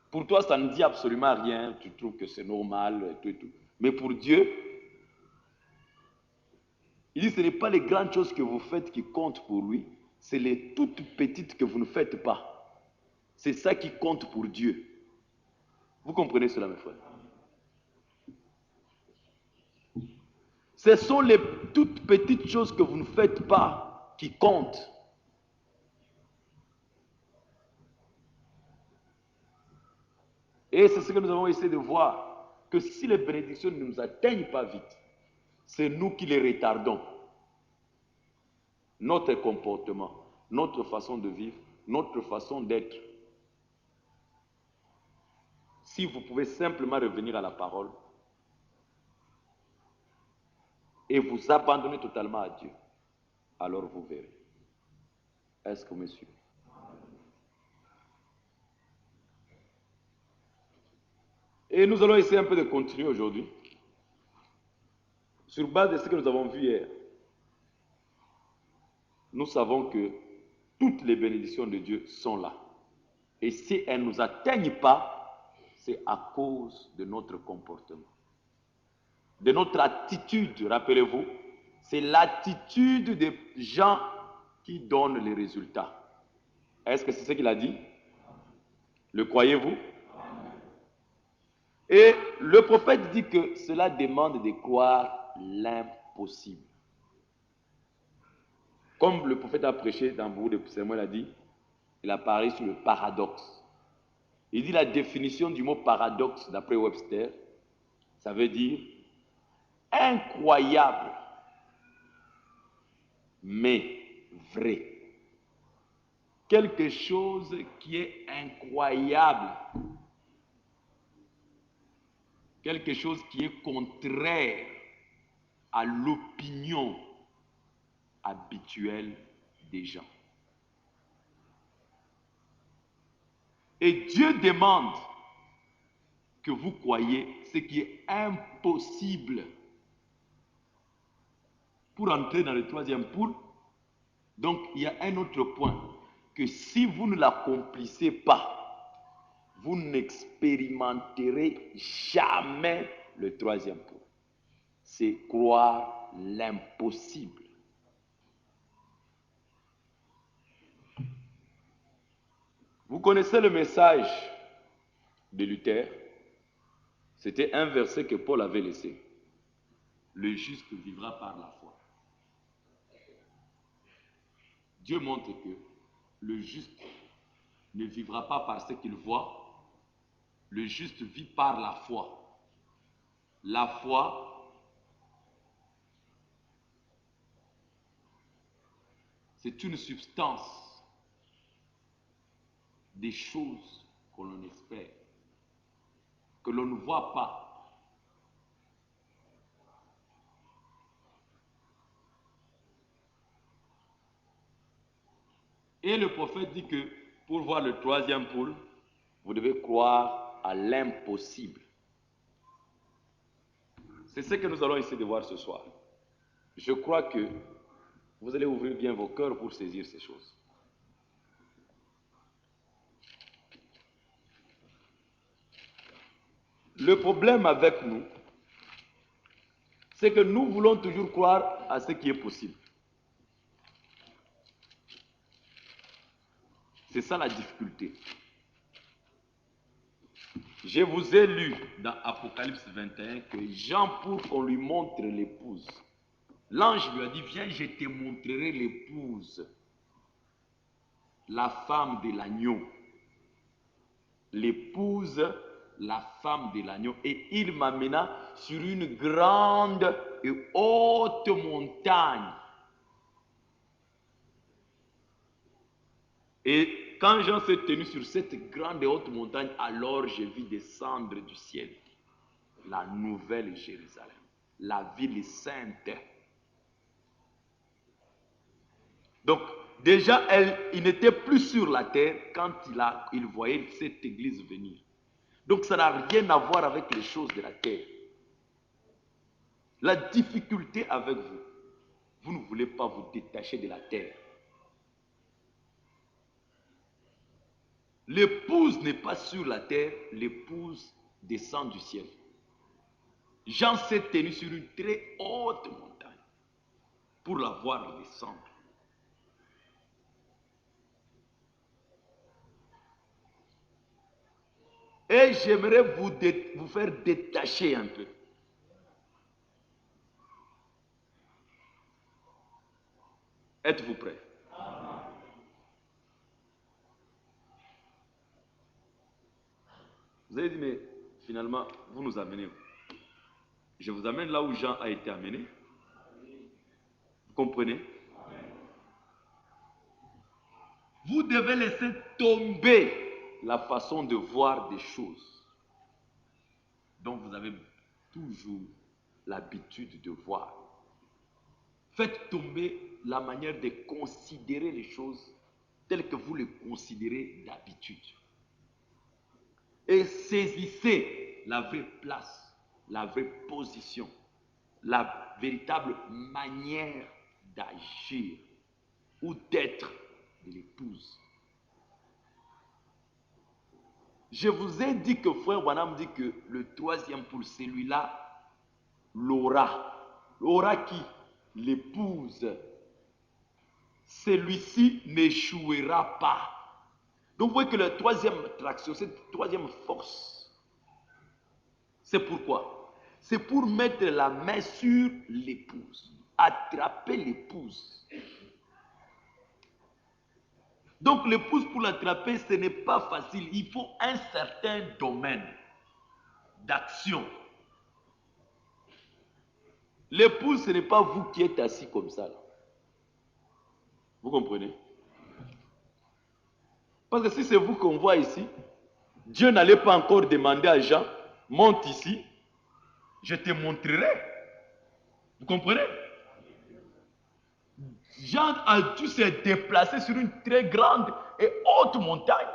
[SPEAKER 1] Pour toi, ça ne dit absolument rien. Tu trouves que c'est normal et tout et tout. Mais pour Dieu, Il dit, ce n'est pas les grandes choses que vous faites qui comptent pour lui, c'est les toutes petites que vous ne faites pas. C'est ça qui compte pour Dieu. Vous comprenez cela, mes frères? Ce sont les toutes petites choses que vous ne faites pas qui comptent. Et c'est ce que nous avons essayé de voir, que si les bénédictions ne nous atteignent pas vite, c'est nous qui les retardons. Notre comportement, notre façon de vivre, notre façon d'être. Si vous pouvez simplement revenir à la parole et vous abandonner totalement à Dieu, alors vous verrez. Est-ce que vous me suivez? Et nous allons essayer un peu de continuer aujourd'hui sur base de ce que nous avons vu hier. Nous savons que toutes les bénédictions de Dieu sont là. Et si elles ne nous atteignent pas, c'est à cause de notre comportement, de notre attitude. Rappelez-vous, c'est l'attitude des gens qui donne les résultats. Est-ce que c'est ce qu'il a dit? Le croyez-vous? Et le prophète dit que cela demande de croire l'impossible. Comme le prophète a prêché dans beaucoup de sermons, il a dit, il a parlé sur le paradoxe. Il dit la définition du mot paradoxe d'après Webster, ça veut dire incroyable, mais vrai. Quelque chose qui est incroyable, quelque chose qui est contraire à l'opinion habituelle des gens. Et Dieu demande que vous croyez ce qui est impossible. Pour entrer dans le troisième pôle, donc il y a un autre point, que si vous ne l'accomplissez pas, vous n'expérimenterez jamais le troisième pôle. C'est croire l'impossible. Vous connaissez le message de Luther? C'était un verset que Paul avait laissé. Le juste vivra par la foi. Dieu montre que le juste ne vivra pas par ce qu'il voit. Le juste vit par la foi. La foi, c'est une substance des choses que l'on espère, que l'on ne voit pas. Et le prophète dit que pour voir le troisième pôle, vous devez croire à l'impossible. C'est ce que nous allons essayer de voir ce soir. Je crois que vous allez ouvrir bien vos cœurs pour saisir ces choses. Le problème avec nous, c'est que nous voulons toujours croire à ce qui est possible. C'est ça la difficulté. Je vous ai lu dans Apocalypse 21 que Jean, pour qu'on lui montre l'épouse, l'ange lui a dit, viens, je te montrerai l'épouse, la femme de l'agneau. L'épouse, la femme de l'agneau. Et il m'amena sur une grande et haute montagne. Et quand Jean s'est tenu sur cette grande et haute montagne, alors je vis descendre du ciel la nouvelle Jérusalem, la ville sainte. Donc, déjà, il n'était plus sur la terre quand il voyait cette église venir. Donc, ça n'a rien à voir avec les choses de la terre. La difficulté avec vous, vous ne voulez pas vous détacher de la terre. L'épouse n'est pas sur la terre, l'épouse descend du ciel. Jean s'est tenu sur une très haute montagne. pour la voir descendre. Et j'aimerais vous faire détacher un peu. Êtes-vous prêts? Vous avez dit, mais finalement, vous nous amenez où? Je vous amène là où Jean a été amené. Vous comprenez? Vous devez laisser tomber la façon de voir des choses dont vous avez toujours l'habitude de voir. Faites tomber la manière de considérer les choses telles que vous les considérez d'habitude. Et saisissez la vraie place, la vraie position, la véritable manière d'agir ou d'être de l'épouse. Je vous ai dit que frère Branham dit que le troisième pour celui-là, l'aura. L'aura qui? L'épouse. Celui-ci n'échouera pas. Donc vous voyez que la troisième traction, cette troisième force, c'est pourquoi? C'est pour mettre la main sur l'épouse, attraper l'épouse. Donc l'épouse, pour l'attraper, ce n'est pas facile. Il faut un certain domaine d'action. L'épouse, ce n'est pas vous qui êtes assis comme ça, là. Vous comprenez? Parce que si c'est vous qu'on voit ici, Dieu n'allait pas encore demander à Jean, monte ici, je te montrerai. Vous comprenez? Jean a dû se déplacer sur une très grande et haute montagne.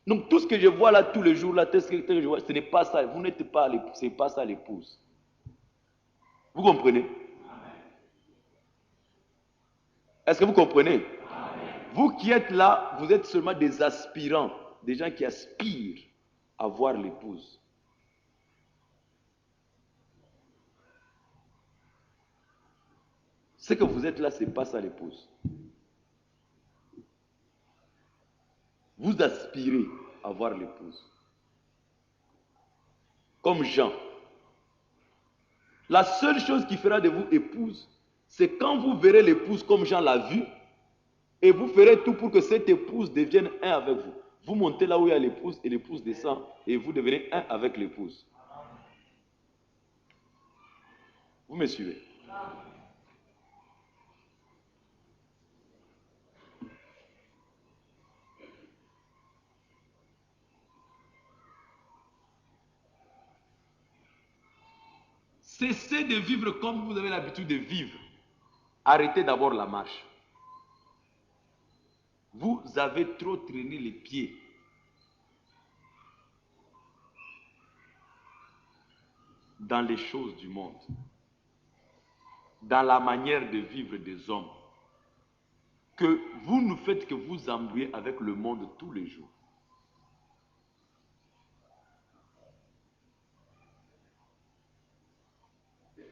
[SPEAKER 1] Donc tout ce que je vois là tous les jours, là, tout ce que je vois, ce n'est pas ça. Vous n'êtes pas l'épouse, ce n'est pas ça l'épouse. Vous comprenez? Est-ce que vous comprenez? Vous qui êtes là, vous êtes seulement des aspirants, des gens qui aspirent à voir l'épouse. Ce que vous êtes là, ce n'est pas ça l'épouse. Vous aspirez à voir l'épouse. Comme Jean. La seule chose qui fera de vous épouse, c'est quand vous verrez l'épouse comme Jean l'a vue, et vous ferez tout pour que cette épouse devienne un avec vous. Vous montez là où il y a l'épouse, et l'épouse descend, et vous devenez un avec l'épouse. Vous me suivez? Cessez de vivre comme vous avez l'habitude de vivre. Arrêtez d'abord la marche. Vous avez trop traîné les pieds. Dans les choses du monde. Dans la manière de vivre des hommes. Que vous nous faites que vous embrouillez avec le monde tous les jours.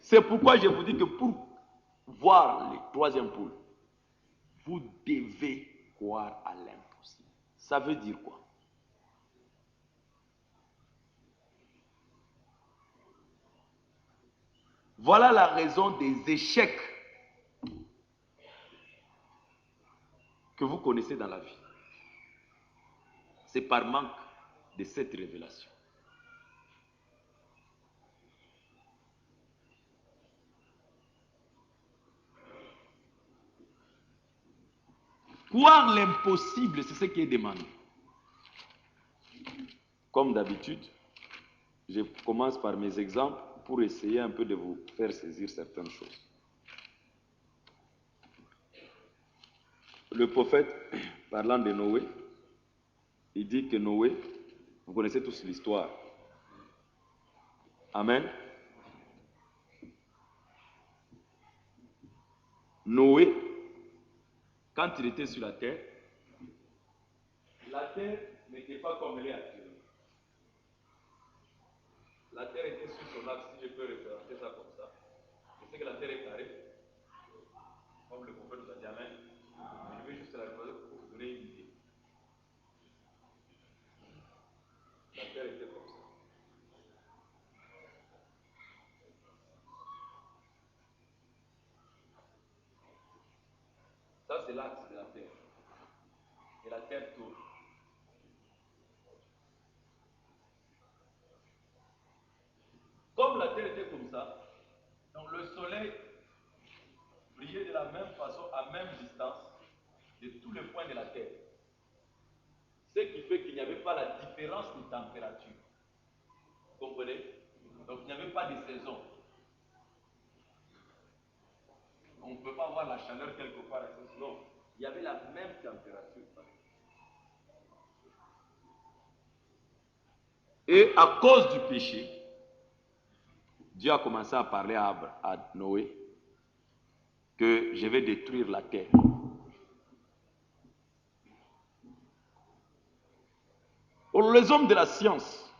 [SPEAKER 1] C'est pourquoi je vous dis que pour voir les troisième pôles, vous devez croire à l'impossible. Ça veut dire quoi? Voilà la raison des échecs que vous connaissez dans la vie. C'est par manque de cette révélation. Croire l'impossible, c'est ce qui est demandé. Comme d'habitude, je commence par mes exemples pour essayer un peu de vous faire saisir certaines choses. Le prophète, parlant de Noé, il dit que Noé, vous connaissez tous l'histoire. Amen. Noé, quand il était sur la terre n'était pas comme elle est actuellement. La terre était sur son axe, si je peux représenter ça comme ça. C'est que la terre est carrée. Comme le prophète nous a dit Amen. Je vais juste la regarder pour vous donner une idée. La terre était comme ça. Ça, c'est l'axe de la terre. Et la terre tourne. Comme la terre était comme ça, donc le soleil brillait de la même façon, à même distance, de tous les points de la terre. Ce qui fait qu'il n'y avait pas la différence de température. Vous comprenez? Donc il n'y avait pas de saison. On ne peut pas avoir la chaleur quelque part. Non, il y avait la même température. Et à cause du péché, Dieu a commencé à parler à Noé que je vais détruire la terre. Les hommes de la science,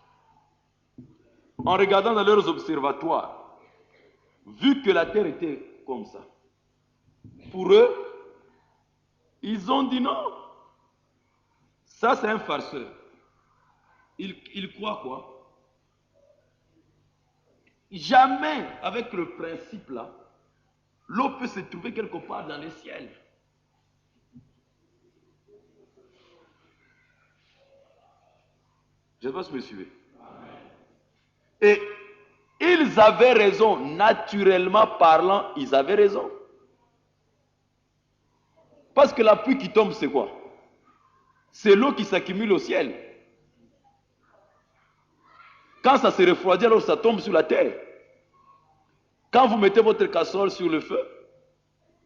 [SPEAKER 1] en regardant dans leurs observatoires, vu que la terre était comme ça, pour eux, ils ont dit non, ça c'est un farceur. Il croit quoi? Jamais, avec le principe là, l'eau peut se trouver quelque part dans le ciel. Je ne sais pas si vous me suivez. Et ils avaient raison, naturellement parlant, ils avaient raison. Parce que la pluie qui tombe, c'est quoi? C'est l'eau qui s'accumule au ciel. Quand ça se refroidit, alors ça tombe sur la terre. Quand vous mettez votre casserole sur le feu,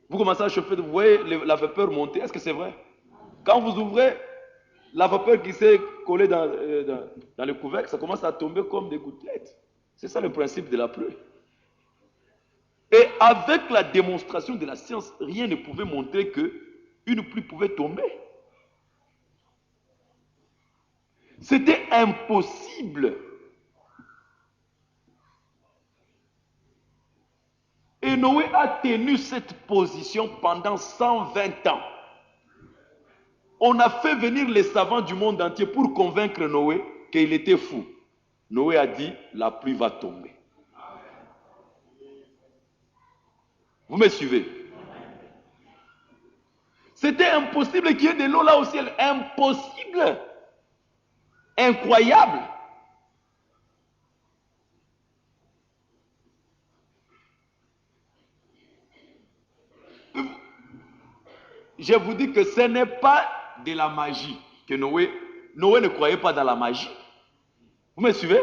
[SPEAKER 1] vous commencez à chauffer, vous voyez la vapeur monter. Est-ce que c'est vrai? Quand vous ouvrez, la vapeur qui s'est collée dans le couvercle, ça commence à tomber comme des gouttelettes. C'est ça le principe de la pluie. Et avec la démonstration de la science, rien ne pouvait montrer qu'une pluie pouvait tomber. C'était impossible. Et Noé a tenu cette position pendant 120 ans. On a fait venir les savants du monde entier pour convaincre Noé qu'il était fou. Noé a dit, la pluie va tomber. Vous me suivez? C'était impossible qu'il y ait de l'eau là au ciel. Impossible. Incroyable. Je vous dis que ce n'est pas de la magie que Noé ne croyait pas dans la magie. Vous me suivez?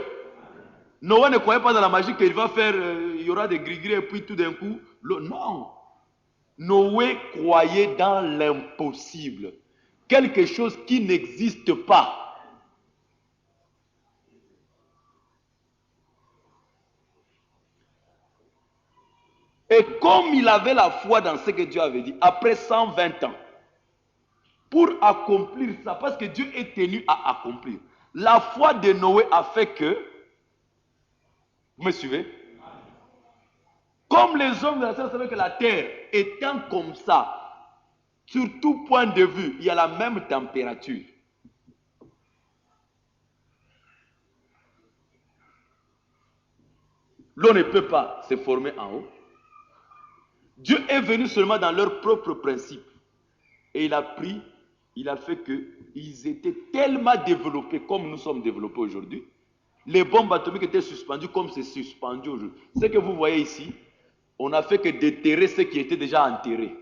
[SPEAKER 1] Noé ne croyait pas dans la magie qu'il va faire, il y aura des gris-gris et puis tout d'un coup, non. Noé croyait dans l'impossible. Quelque chose qui n'existe pas. Et comme il avait la foi dans ce que Dieu avait dit, après 120 ans, pour accomplir ça, parce que Dieu est tenu à accomplir, la foi de Noé a fait que, vous me suivez? Comme les hommes de la terre savaient que la terre étant comme ça, sur tout point de vue, il y a la même température. L'eau ne peut pas se former en haut. Dieu est venu seulement dans leur propre principe. Et il a pris, il a fait qu'ils étaient tellement développés comme nous sommes développés aujourd'hui. Les bombes atomiques étaient suspendues comme c'est suspendu aujourd'hui. Ce que vous voyez ici, on n'a fait que déterrer ce qui était déjà enterré.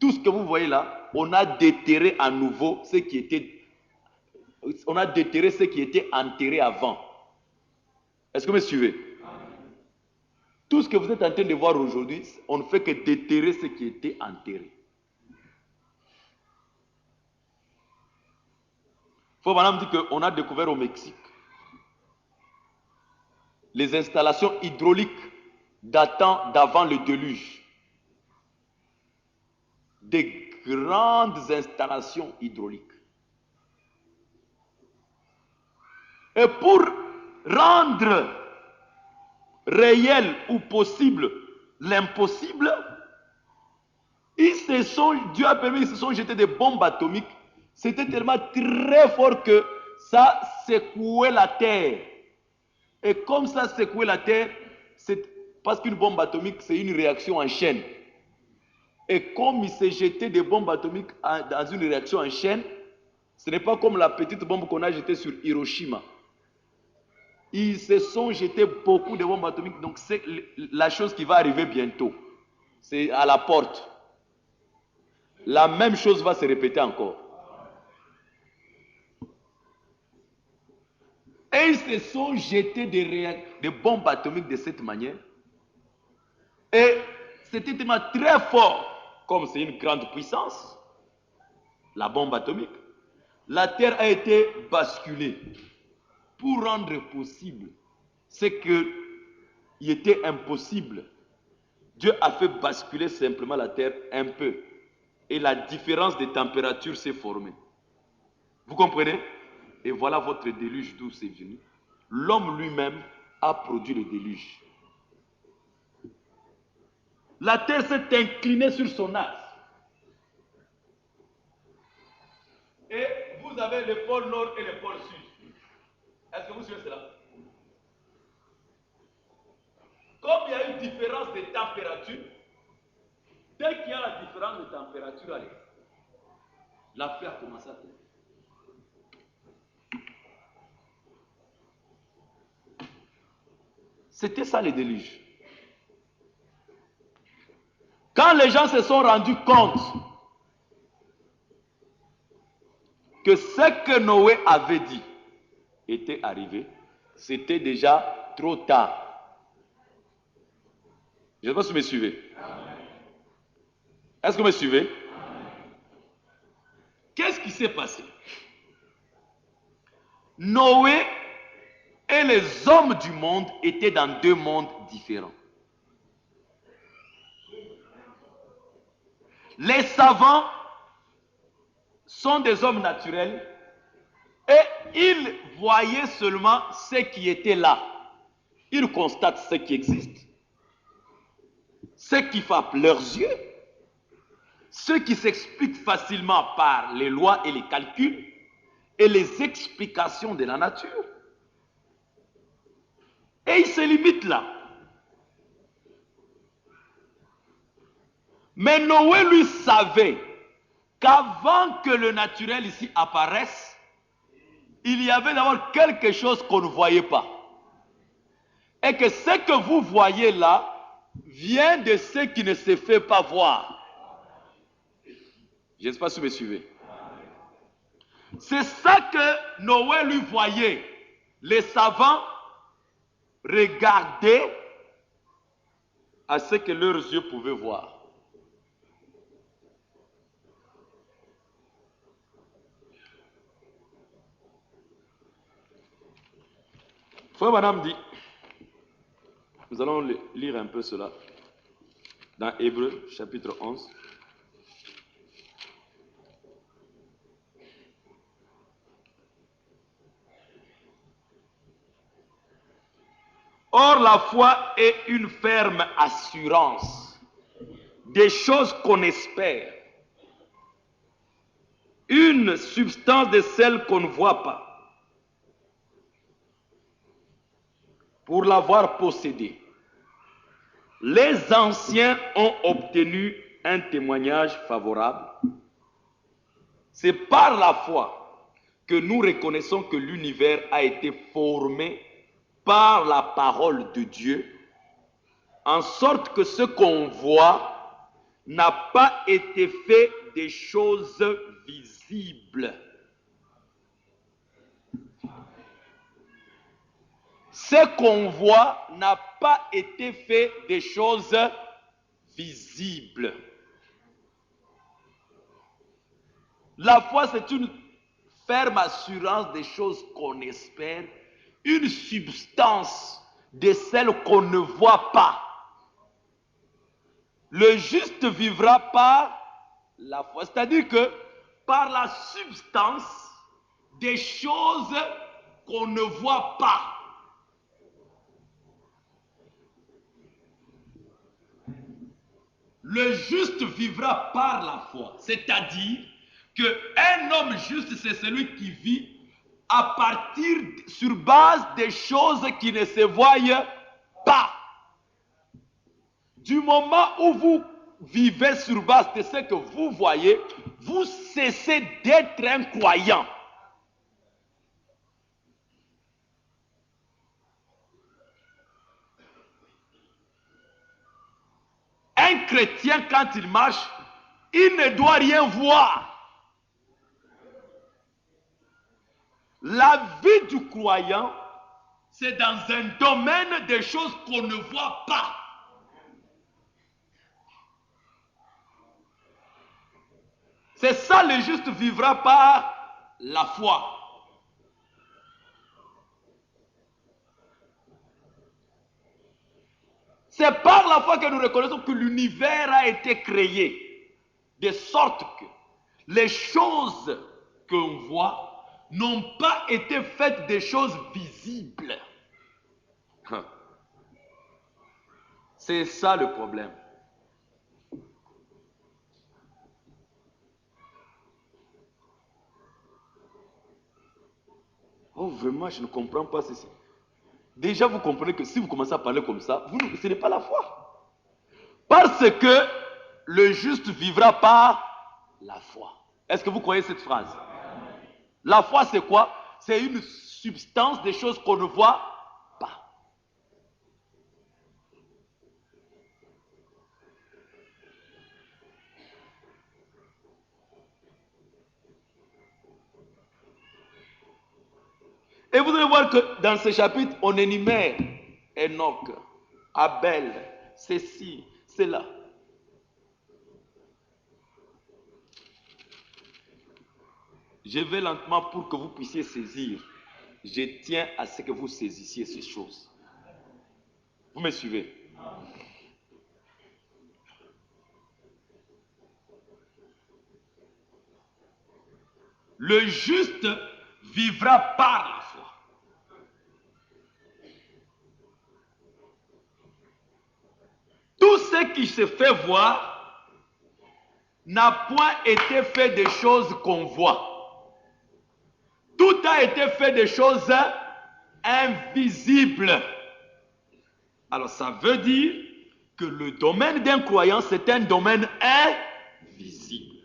[SPEAKER 1] Tout ce que vous voyez là, on a déterré à nouveau ce qui était... On a déterré ce qui était enterré avant. Est-ce que vous me suivez? Tout ce que vous êtes en train de voir aujourd'hui, on ne fait que déterrer ce qui était enterré. Il faut maintenant dire qu'on a découvert au Mexique les installations hydrauliques datant d'avant le déluge. Des grandes installations hydrauliques. Et pour rendre réel ou possible l'impossible. Dieu a permis qu'ils se sont jetés des bombes atomiques. C'était tellement très fort que ça secouait la terre. Et comme ça secouait la terre, c'est parce qu'une bombe atomique, c'est une réaction en chaîne. Et comme il s'est jeté des bombes atomiques dans une réaction en chaîne, ce n'est pas comme la petite bombe qu'on a jetée sur Hiroshima. Ils se sont jetés beaucoup de bombes atomiques, donc c'est la chose qui va arriver bientôt. C'est à la porte. La même chose va se répéter encore. Et ils se sont jetés des bombes atomiques de cette manière. Et c'était tellement très fort, comme c'est une grande puissance, la bombe atomique. La Terre a été basculée pour rendre possible ce qui était impossible. Dieu a fait basculer simplement la Terre un peu. Et la différence de température s'est formée. Vous comprenez? Et voilà votre déluge d'où c'est venu. L'homme lui-même a produit le déluge. La terre s'est inclinée sur son axe. Et vous avez le pôle nord et le pôle sud. Est-ce que vous suivez cela? Comme il y a une différence de température, dès qu'il y a la différence de température, allez, la pluie a commencé à tomber. C'était ça le déluge. Quand les gens se sont rendus compte que ce que Noé avait dit était arrivé, c'était déjà trop tard. Je ne sais pas si vous me suivez. Est-ce que vous me suivez? Qu'est-ce qui s'est passé? Noé et les hommes du monde étaient dans deux mondes différents. Les savants sont des hommes naturels et ils voyaient seulement ce qui était là. Ils constatent ce qui existe, ce qui frappe leurs yeux, ce qui s'explique facilement par les lois et les calculs et les explications de la nature. Et ils se limitent là. Mais Noé lui savait qu'avant que le naturel ici apparaisse, il y avait d'abord quelque chose qu'on ne voyait pas. Et que ce que vous voyez là vient de ce qui ne se fait pas voir. Je ne sais pas si vous me suivez. C'est ça que Noé lui voyait. Les savants regardaient à ce que leurs yeux pouvaient voir. Frère Madame dit, nous allons lire un peu cela dans Hébreux chapitre 11. Or, la foi est une ferme assurance des choses qu'on espère, une substance de celles qu'on ne voit pas. Pour l'avoir possédée, les anciens ont obtenu un témoignage favorable. C'est par la foi que nous reconnaissons que l'univers a été formé par la parole de Dieu, en sorte que ce qu'on voit n'a pas été fait des choses visibles. Ce qu'on voit n'a pas été fait des choses visibles. La foi, c'est une ferme assurance des choses qu'on espère, une substance de celles qu'on ne voit pas. Le juste vivra par la foi, c'est-à-dire que par la substance des choses qu'on ne voit pas. le juste vivra par la foi. C'est-à-dire qu'un homme juste, c'est celui qui vit à partir, sur base des choses qui ne se voient pas. Du moment où vous vivez sur base de ce que vous voyez, vous cessez d'être un croyant. Un chrétien, quand il marche, il ne doit rien voir. La vie du croyant, c'est dans un domaine des choses qu'on ne voit pas. C'est ça, le juste vivra par la foi. C'est par la foi que nous reconnaissons que l'univers a été créé, de sorte que les choses qu'on voit n'ont pas été faites des choses visibles. C'est ça le problème. Oh, vraiment, je ne comprends pas ceci. Déjà, vous comprenez que si vous commencez à parler comme ça, ce n'est pas la foi. Parce que le juste vivra par la foi. Est-ce que vous croyez cette phrase? La foi, c'est quoi? C'est une substance des choses qu'on ne voit pas. Et vous allez voir que dans ce chapitre, on énumère Enoch, Abel, ceci, cela. Je vais lentement pour que vous puissiez saisir. Je tiens à ce que vous saisissiez ces choses. Vous me suivez? Le juste vivra par la foi. Tout ce qui se fait voir n'a point été fait des choses qu'on voit. Tout a été fait des choses invisibles. Alors ça veut dire que le domaine d'un croyant, c'est un domaine invisible.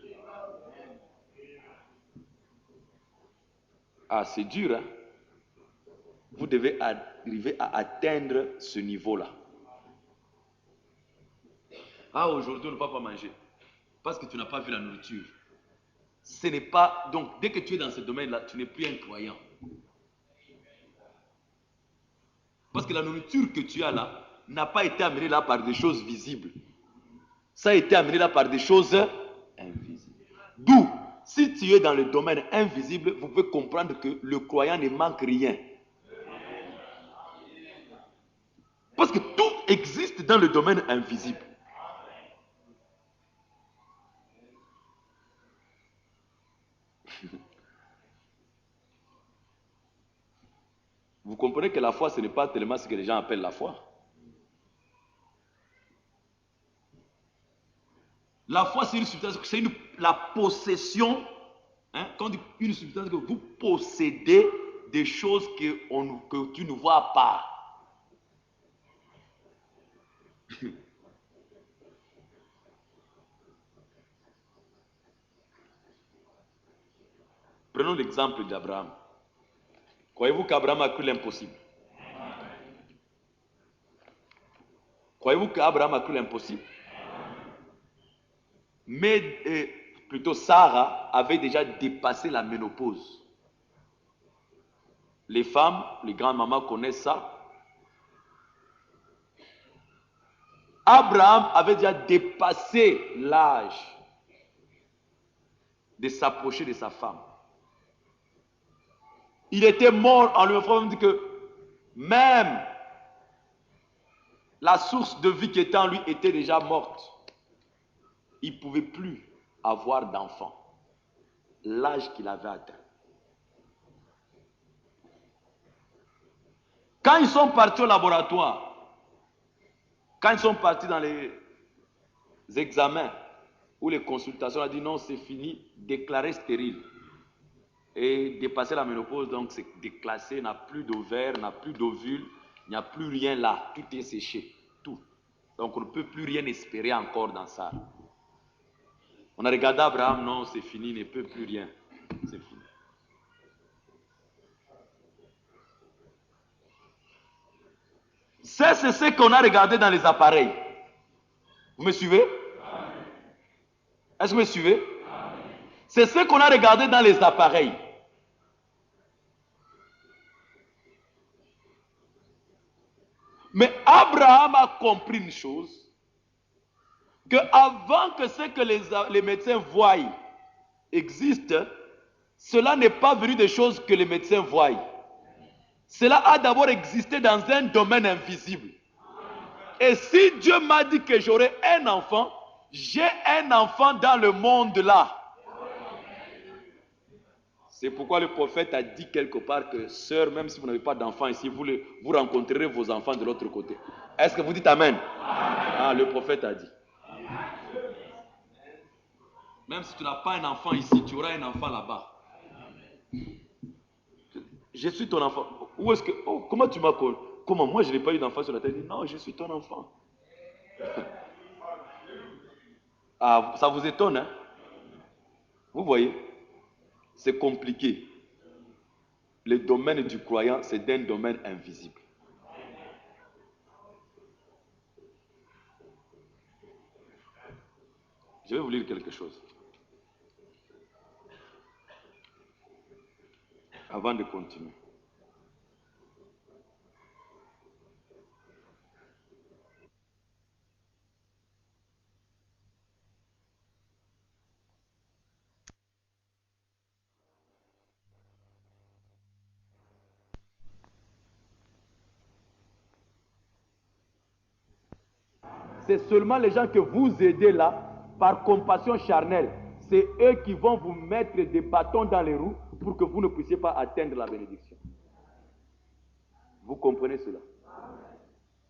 [SPEAKER 1] Ah, c'est dur, hein? Vous devez arriver à atteindre ce niveau-là. Ah, aujourd'hui, on ne va pas manger. Parce que tu n'as pas vu la nourriture. Ce n'est pas... Donc, dès que tu es dans ce domaine-là, tu n'es plus un croyant. Parce que la nourriture que tu as là n'a pas été amenée là par des choses visibles. Ça a été amené là par des choses invisibles. D'où, si tu es dans le domaine invisible, vous pouvez comprendre que le croyant ne manque rien. Parce que tout existe dans le domaine invisible. Vous comprenez que la foi, ce n'est pas tellement ce que les gens appellent la foi. La foi, c'est une substance, c'est la possession, hein, quand on dit une substance, que vous possédez des choses que tu ne vois pas. Prenons l'exemple d'Abraham. Croyez-vous qu'Abraham a cru l'impossible? Croyez-vous qu'Abraham a cru l'impossible? Mais plutôt Sarah avait déjà dépassé la ménopause. Les femmes, les grandes-mamans connaissent ça. Abraham avait déjà dépassé l'âge de s'approcher de sa femme. Il était mort en lui. On dit que même la source de vie qui était en lui était déjà morte. Il ne pouvait plus avoir d'enfant. L'âge qu'il avait atteint. Quand ils sont partis au laboratoire, quand ils sont partis dans les examens ou les consultations, on a dit non, c'est fini, déclaré stérile. Et dépasser la ménopause, donc c'est déclassé, n'a plus d'ovaires, n'a plus d'ovules, il n'y a plus rien là, tout est séché, tout. Donc on ne peut plus rien espérer encore dans ça. On a regardé Abraham, non, c'est fini, il ne peut plus rien, c'est fini. C'est ce qu'on a regardé dans les appareils. Vous me suivez? Est-ce que vous me suivez? C'est ce qu'on a regardé dans les appareils. Mais Abraham a compris une chose, que avant que ce que les médecins voient existe, cela n'est pas venu des choses que les médecins voient. Cela a d'abord existé dans un domaine invisible. Et si Dieu m'a dit que j'aurai un enfant, j'ai un enfant dans le monde là. C'est pourquoi le prophète a dit quelque part que, sœur, même si vous n'avez pas d'enfant ici, vous rencontrerez vos enfants de l'autre côté. Est-ce que vous dites Amen? Ah, le prophète a dit. Même si tu n'as pas un enfant ici, tu auras un enfant là-bas. Je suis ton enfant. Où est-ce que... Oh, comment tu m'as connu? Comment? Moi, je n'ai pas eu d'enfant sur la tête. Non, je suis ton enfant. Ah, ça vous étonne, hein? Vous voyez? C'est compliqué. Le domaine du croyant, c'est un domaine invisible. Je vais vous lire quelque chose. Avant de continuer. C'est seulement les gens que vous aidez là, par compassion charnelle. C'est eux qui vont vous mettre des bâtons dans les roues pour que vous ne puissiez pas atteindre la bénédiction. Vous comprenez cela?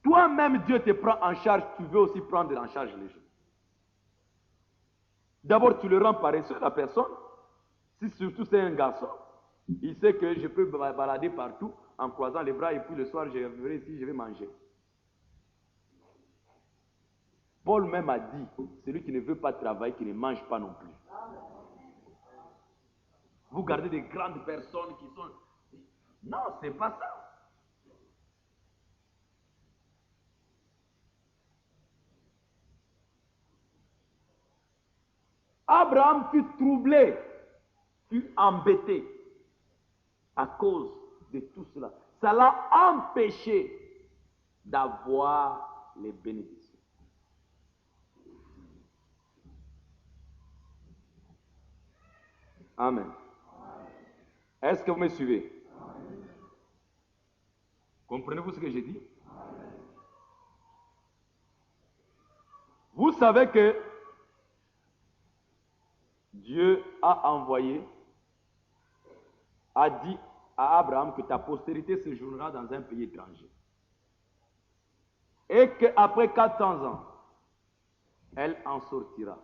[SPEAKER 1] Toi-même, Dieu te prend en charge, tu veux aussi prendre en charge les gens. D'abord, tu le rends paresseux, la personne. Si surtout c'est un garçon, il sait que je peux me balader partout en croisant les bras et puis le soir, je reviendrai ici, je vais manger. Paul même a dit, celui qui ne veut pas travailler, qui ne mange pas non plus. Vous gardez des grandes personnes qui sont... Non, c'est pas ça. Abraham fut troublé, fut embêté à cause de tout cela. Ça l'a empêché d'avoir les bénédictions. Amen. Est-ce que vous me suivez? Comprenez-vous ce que j'ai dit? Vous savez que Dieu a envoyé, a dit à Abraham que ta postérité séjournera dans un pays étranger. Et qu'après 400 ans, elle en sortira.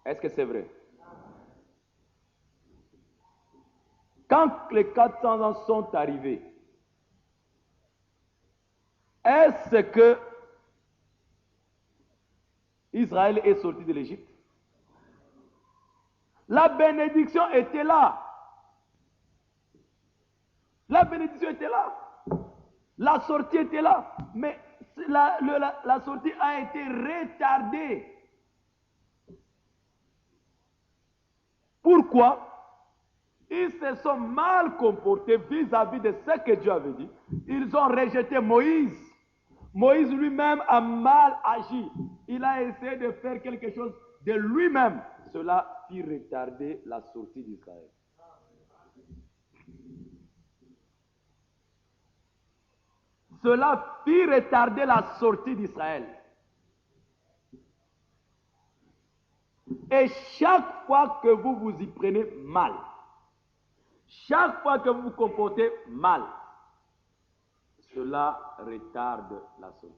[SPEAKER 1] Est-ce que c'est vrai? Quand les 400 ans sont arrivés, est-ce que Israël est sorti de l'Égypte? La bénédiction était là. La bénédiction était là. La sortie était là. Mais la sortie a été retardée. Pourquoi? Ils se sont mal comportés vis-à-vis de ce que Dieu avait dit. Ils ont rejeté Moïse. Moïse lui-même a mal agi. Il a essayé de faire quelque chose de lui-même. Cela fit retarder la sortie d'Israël. Cela fit retarder la sortie d'Israël. Et chaque fois que vous vous y prenez mal, chaque fois que vous vous comportez mal, cela retarde la sortie.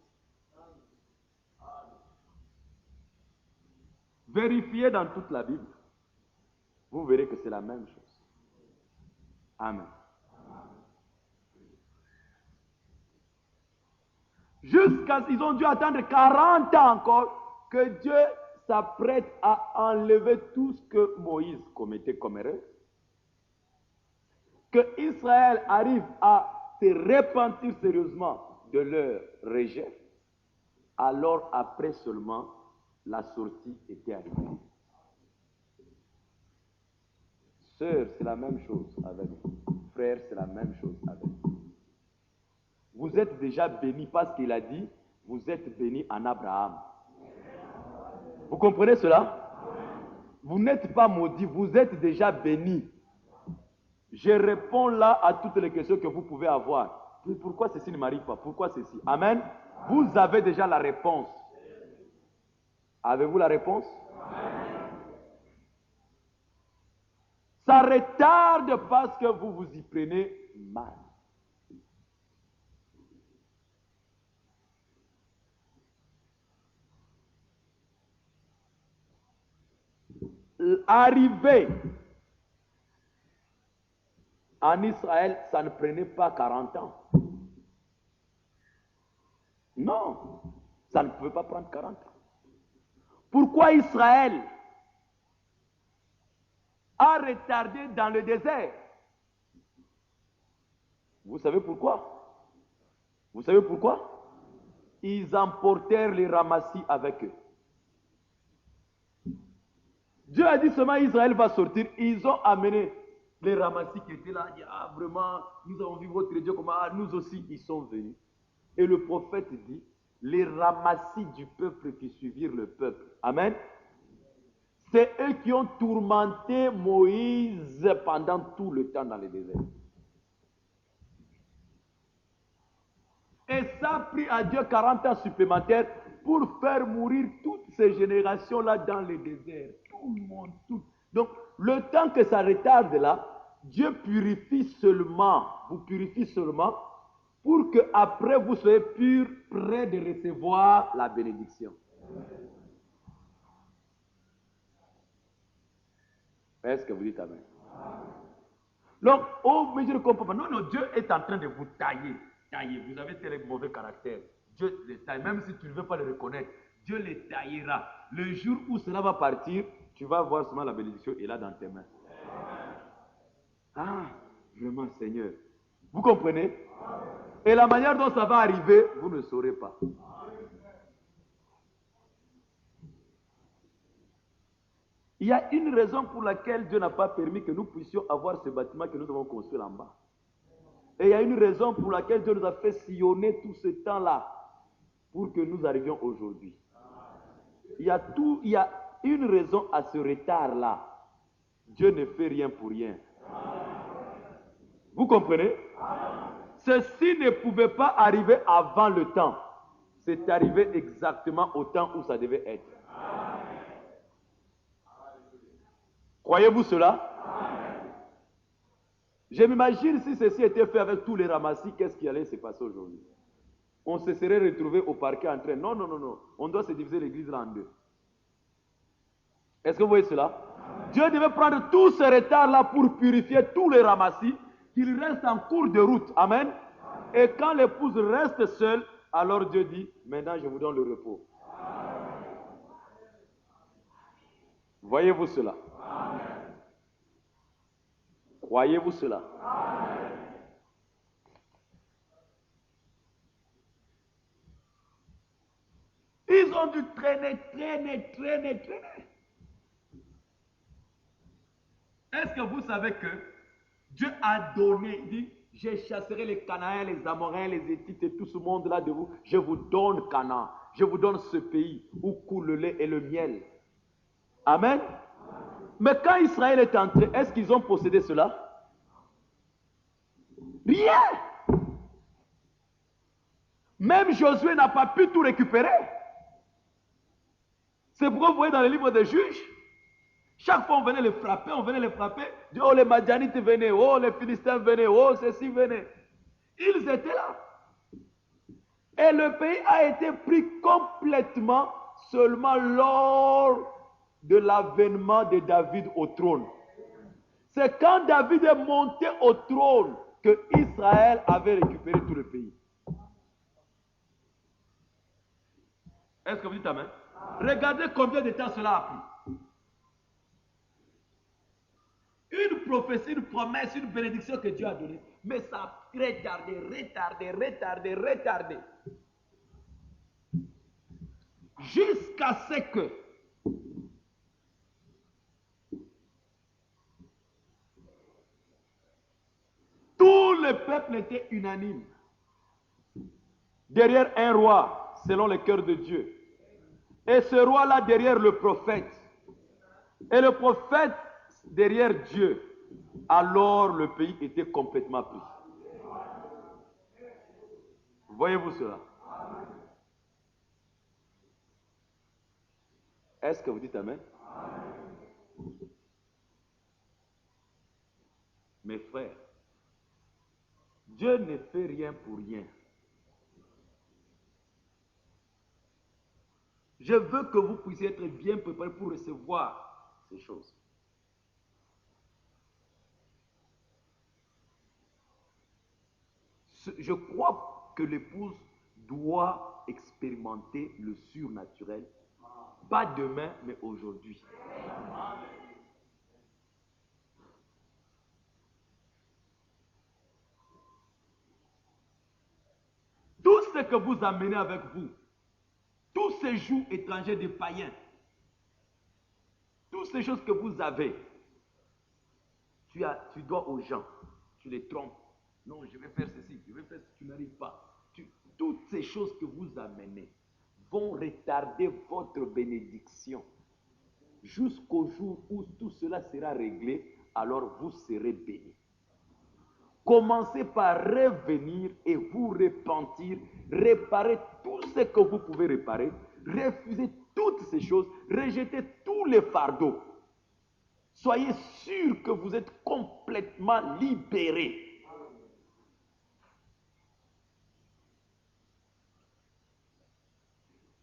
[SPEAKER 1] Vérifiez dans toute la Bible. Vous verrez que c'est la même chose. Amen. Jusqu'à ce qu'ils ont dû attendre 40 ans encore que Dieu s'apprête à enlever tout ce que Moïse commettait comme erreur. Que Israël arrive à se repentir sérieusement de leur rejet. Alors après seulement, la sortie était arrivée. Sœur, c'est la même chose avec vous. Frère, c'est la même chose avec vous. Vous êtes déjà bénis parce qu'il a dit, vous êtes bénis en Abraham. Vous comprenez cela? Vous n'êtes pas maudits, vous êtes déjà bénis. Je réponds là à toutes les questions que vous pouvez avoir. Pourquoi ceci ne m'arrive pas? Pourquoi ceci? Amen. Vous avez déjà la réponse. Avez-vous la réponse? Ça retarde parce que vous vous y prenez mal. Arriver en Israël, ça ne prenait pas 40 ans. Non, ça ne pouvait pas prendre 40 ans. Pourquoi Israël a retardé dans le désert? Vous savez pourquoi? Vous savez pourquoi? Ils emportèrent les ramassis avec eux. Dieu a dit seulement Israël va sortir. Ils ont amené les ramassis qui étaient là. Ah, vraiment, nous avons vu votre Dieu comme nous aussi, ils sont venus. Et le prophète dit, les ramassis du peuple qui suivirent le peuple. Amen. C'est eux qui ont tourmenté Moïse pendant tout le temps dans le désert. Et ça a pris à Dieu 40 ans supplémentaires pour faire mourir toutes ces générations-là dans le désert. Tout le monde, tout. Donc, le temps que ça retarde là, Dieu purifie seulement, vous purifie seulement, pour que après vous soyez purs, prêts de recevoir la bénédiction. Est-ce que vous dites Amen? Donc, oh, mais je ne comprends pas. Non, non, Dieu est en train de vous tailler. Tailler. Vous avez tel mauvais caractère. Dieu les taille. Même si tu ne veux pas le reconnaître, Dieu les taillera. Le jour où cela va partir, tu vas voir seulement la bénédiction est là dans tes mains. Ah, vraiment, Seigneur. Vous comprenez? Et la manière dont ça va arriver, vous ne saurez pas. Il y a une raison pour laquelle Dieu n'a pas permis que nous puissions avoir ce bâtiment que nous avons construit en bas. Et il y a une raison pour laquelle Dieu nous a fait sillonner tout ce temps-là pour que nous arrivions aujourd'hui. Il y a une raison à ce retard-là. Dieu ne fait rien pour rien. Vous comprenez? Ceci ne pouvait pas arriver avant le temps. C'est arrivé exactement au temps où ça devait être. Croyez-vous cela? Je m'imagine si ceci était fait avec tous les ramassis, qu'est-ce qui allait se passer aujourd'hui? On se serait retrouvé au parquet en train. Non, non, non, non. On doit se diviser l'église là en deux. Est-ce que vous voyez cela? Dieu devait prendre tout ce retard-là pour purifier tous les ramassis, qu'ils restent en cours de route. Amen. Et quand l'épouse reste seule, alors Dieu dit, maintenant je vous donne le repos. Voyez-vous cela? Croyez-vous cela? Ils ont dû traîner. Est-ce que vous savez que Dieu a donné, il dit, je chasserai les Cananéens, les Amoréens, les Héthites et tout ce monde-là de vous. Je vous donne Canaan. Je vous donne ce pays où coule le lait et le miel. Amen. Mais quand Israël est entré, est-ce qu'ils ont possédé cela? Rien. Même Josué n'a pas pu tout récupérer. C'est pourquoi vous voyez dans le livre des Juges, chaque fois on venait les frapper, oh les Madianites venaient, oh les Philistins venaient, oh ceci venait. Ils étaient là. Et le pays a été pris complètement seulement lors de l'avènement de David au trône. C'est quand David est monté au trône que Israël avait récupéré tout le pays. Est-ce que vous dites amen? Regardez combien de temps cela a pris. Une prophétie, une promesse, une bénédiction que Dieu a donnée. Mais ça a retardé. Jusqu'à ce que tout le peuple était unanime derrière un roi, selon le cœur de Dieu. Et ce roi-là derrière le prophète. Et le prophète derrière Dieu. Alors le pays était complètement pris. Voyez-vous cela? Est-ce que vous dites amen? Mes frères, Dieu ne fait rien pour rien. Je veux que vous puissiez être bien préparés pour recevoir ces choses. Je crois que l'épouse doit expérimenter le surnaturel, pas demain, mais aujourd'hui. Tout ce que vous amenez avec vous, tous ces jours étrangers des païens, toutes ces choses que vous avez, tu dois aux gens, tu les trompes. Non, je vais faire ceci, je vais faire ceci, tu n'arrives pas. Toutes ces choses que vous amenez vont retarder votre bénédiction jusqu'au jour où tout cela sera réglé, alors vous serez bénis. Commencez par revenir et vous repentir, réparer tout ce que vous pouvez réparer, refusez toutes ces choses, rejetez tous les fardeaux. Soyez sûr que vous êtes complètement libérés.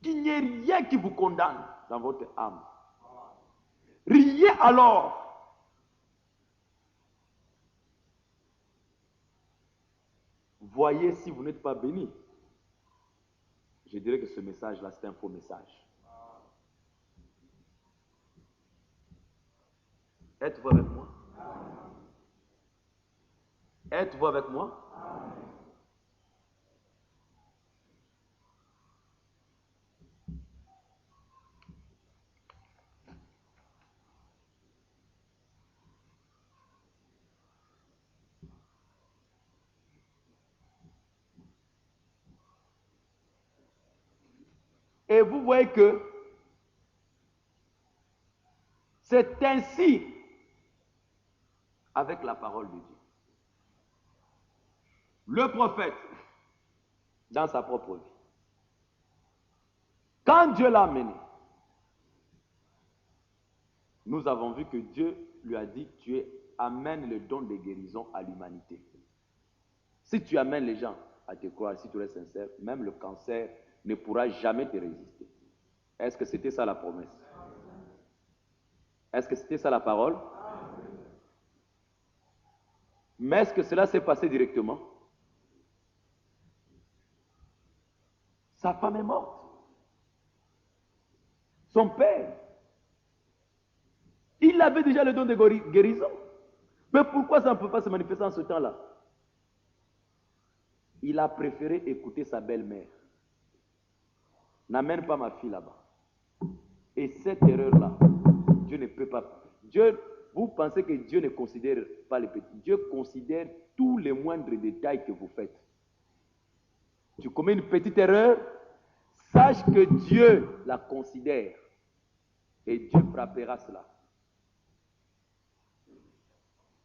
[SPEAKER 1] Qu'il n'y ait rien qui vous condamne dans votre âme. Riez alors. Voyez si vous n'êtes pas béni. Je dirais que ce message-là, c'est un faux message. Êtes-vous avec moi? Êtes-vous avec moi? Et vous voyez que c'est ainsi avec la parole de Dieu. Le prophète, dans sa propre vie, quand Dieu l'a amené, nous avons vu que Dieu lui a dit, tu amènes le don de guérison à l'humanité. Si tu amènes les gens à te croire, si tu es sincère, même le cancer ne pourra jamais te résister. Est-ce que c'était ça la promesse? Est-ce que c'était ça la parole? Mais est-ce que cela s'est passé directement? Sa femme est morte. Son père, il avait déjà le don de guérison. Mais pourquoi ça ne peut pas se manifester en ce temps-là? Il a préféré écouter sa belle-mère. N'amène pas ma fille là-bas. Et cette erreur-là, Dieu ne peut pas. Vous pensez que Dieu ne considère pas les petits. Dieu considère tous les moindres détails que vous faites. Tu commets une petite erreur, sache que Dieu la considère. Et Dieu frappera cela.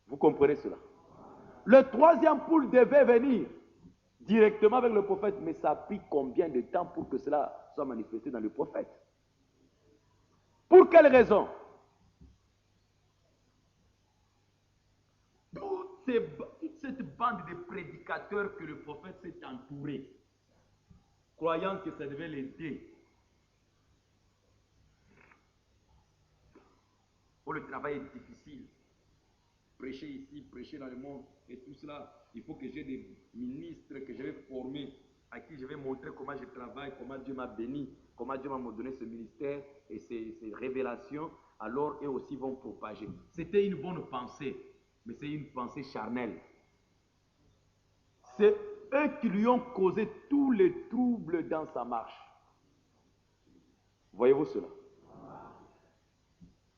[SPEAKER 1] Vous comprenez cela? Le troisième poule devait venir directement avec le prophète, mais ça a pris combien de temps pour que cela soit manifesté dans le prophète? Pour quelle raison? Toute cette bande de prédicateurs que le prophète s'est entouré, croyant que ça devait l'aider.
[SPEAKER 2] le travail est difficile. Prêcher ici, prêcher dans le monde et tout cela. Il faut que j'ai des ministres que je vais former, à qui je vais montrer comment je travaille, comment Dieu m'a béni, comment Dieu m'a donné ce ministère et ces révélations. Alors eux aussi vont propager. C'était une bonne pensée, mais c'est une pensée charnelle. C'est eux qui lui ont causé tous les troubles dans sa marche. Voyez-vous cela?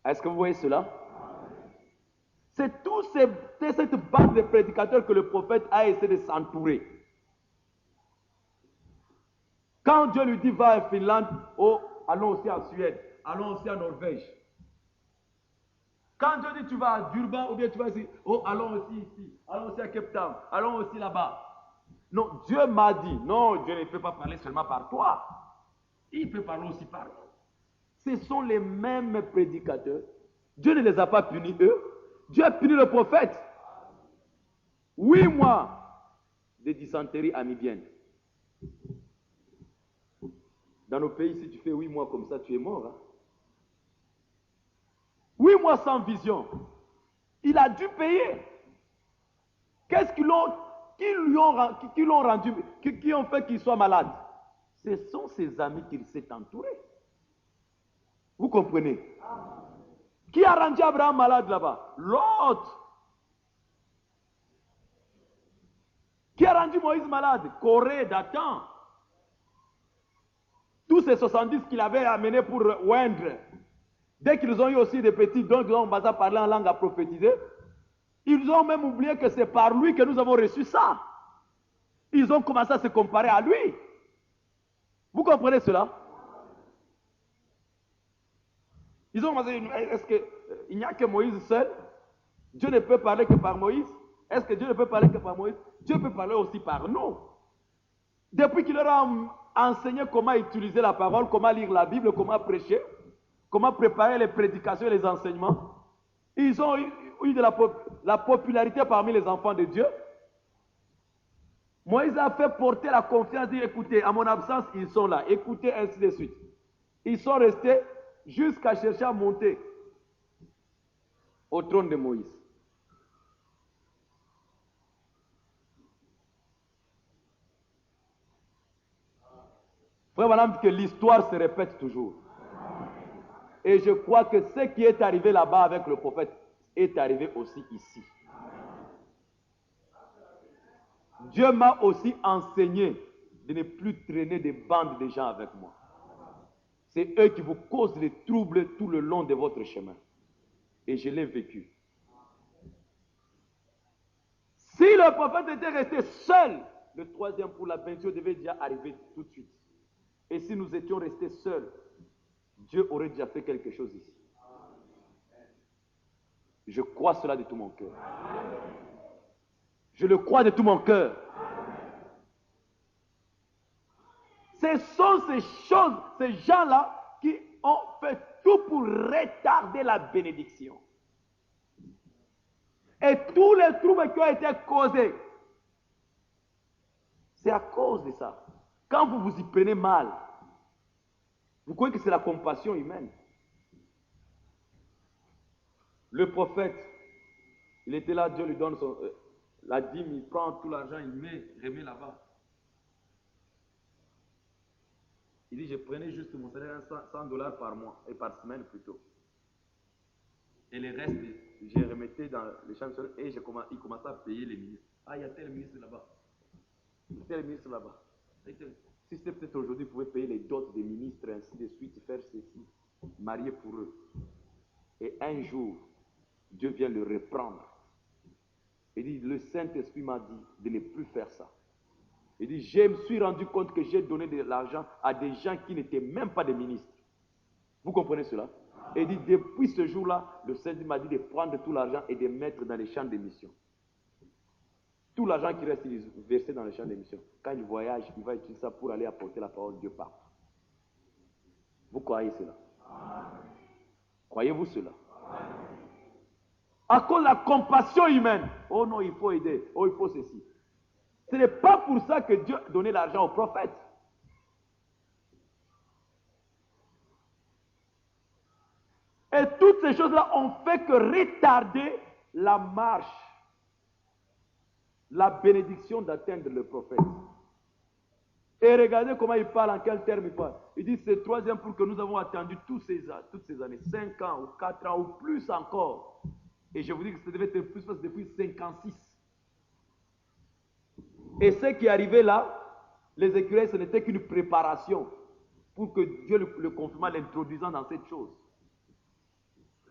[SPEAKER 2] Est-ce que vous voyez cela? C'est cette bande de prédicateurs que le prophète a essayé de s'entourer. Quand Dieu lui dit va en Finlande, oh, allons aussi en Suède, allons aussi en Norvège. Quand Dieu dit tu vas à Durban ou bien tu vas ici, oh, allons aussi ici, allons aussi à Cape Town, allons aussi là-bas. Non, Dieu m'a dit, non, Dieu ne peut pas parler seulement par toi. Il peut parler aussi par nous. Ce sont les mêmes prédicateurs. Dieu ne les a pas punis eux. Dieu a puni le prophète. 8 mois de dysenterie amibienne. Dans nos pays, si tu fais 8 mois comme ça, tu es mort. Hein? 8 mois sans vision. Il a dû payer. Qu'est-ce qui l'ont rendu, qui ont fait qu'il soit malade? Ce sont ses amis qu'il s'est entouré. Vous comprenez? Qui a rendu Abraham malade là-bas? L'autre. Qui a rendu Moïse malade? Corée, Dathan. Tous ces 70 qu'il avait amenés pour oindre. Dès qu'ils ont eu aussi des petits dons, ils ont commencé à parler en langue, à prophétiser. Ils ont même oublié que c'est par lui que nous avons reçu ça. Ils ont commencé à se comparer à lui. Vous comprenez cela? Ils ont commencé, est-ce qu'il n'y a que Moïse seul? Dieu ne peut parler que par Moïse? Est-ce que Dieu ne peut parler que par Moïse? Dieu peut parler aussi par nous. Depuis qu'il leur a enseigné comment utiliser la parole, comment lire la Bible, comment prêcher, comment préparer les prédications et les enseignements, ils ont eu de la popularité parmi les enfants de Dieu. Moïse a fait porter la confiance, dit écoutez, à mon absence, ils sont là, écoutez, ainsi de suite. Ils sont restés jusqu'à chercher à monter au trône de Moïse. Frère, madame, que l'histoire se répète toujours. Et je crois que ce qui est arrivé là-bas avec le prophète est arrivé aussi ici. Dieu m'a aussi enseigné de ne plus traîner des bandes de gens avec moi. C'est eux qui vous causent les troubles tout le long de votre chemin. Et je l'ai vécu. Si le prophète était resté seul, le troisième pour la bénédiction devait déjà arriver tout de suite. Et si nous étions restés seuls, Dieu aurait déjà fait quelque chose ici. Je crois cela de tout mon cœur. Je le crois de tout mon cœur. Ce sont ces choses, ces gens-là qui ont fait tout pour retarder la bénédiction. Et tous les troubles qui ont été causés, c'est à cause de ça. Quand vous vous y prenez mal, vous croyez que c'est la compassion humaine. Le prophète, il était là, Dieu lui donne la dîme, il prend tout l'argent, il remet là-bas. Il dit, je prenais juste mon salaire, $100 par mois, et par semaine plutôt. Et le reste, je remettais dans les chambres et il commençait à payer les ministres. Ah, il y a tel ministre là-bas. Tel ministre là-bas. Si c'était peut-être aujourd'hui, vous pouvez payer les dots des ministres, ainsi de suite, faire ceci, marier pour eux. Et un jour, Dieu vient le reprendre. Il dit, le Saint-Esprit m'a dit de ne plus faire ça. Il dit, je me suis rendu compte que j'ai donné de l'argent à des gens qui n'étaient même pas des ministres. Vous comprenez cela? Et il dit, depuis ce jour-là, le Saint-Esprit m'a dit de prendre tout l'argent et de mettre dans les champs d'émission. Tout l'argent qui reste, il est versé dans les champs d'émission. Quand il voyage, il va utiliser ça pour aller apporter la parole de Dieu partout. Vous croyez cela? Croyez-vous cela? À cause de la compassion humaine. Oh non, il faut aider. Oh, il faut ceci. Ce n'est pas pour ça que Dieu a donné l'argent aux prophètes. Et toutes
[SPEAKER 3] ces choses-là ont fait que retarder la marche, la bénédiction d'atteindre le prophète. Et regardez comment il parle, en quel terme il parle. Il dit, c'est le troisième pour que nous avons attendu toutes ces années, 5 ans ou 4 ans ou plus encore. Et je vous dis que ça devait être plus parce que depuis 56. Et ce qui est arrivé là, les écureuils, ce n'était qu'une préparation pour que Dieu le confirmât, l'introduisant dans cette chose.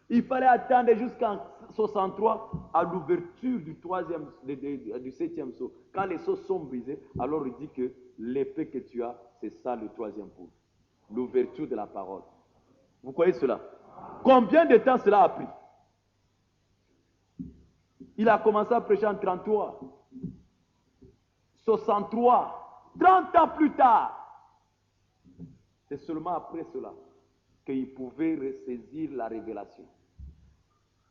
[SPEAKER 3] Il fallait attendre jusqu'en 63 à l'ouverture du septième sceau. Quand les sceaux sont brisés, alors il dit que l'épée que tu as, c'est ça le troisième pour. L'ouverture de la parole. Vous croyez cela? Combien de temps cela a pris? Il a commencé à prêcher en 33. 63. 30 ans plus tard. C'est seulement après cela qu'il pouvait ressaisir la révélation.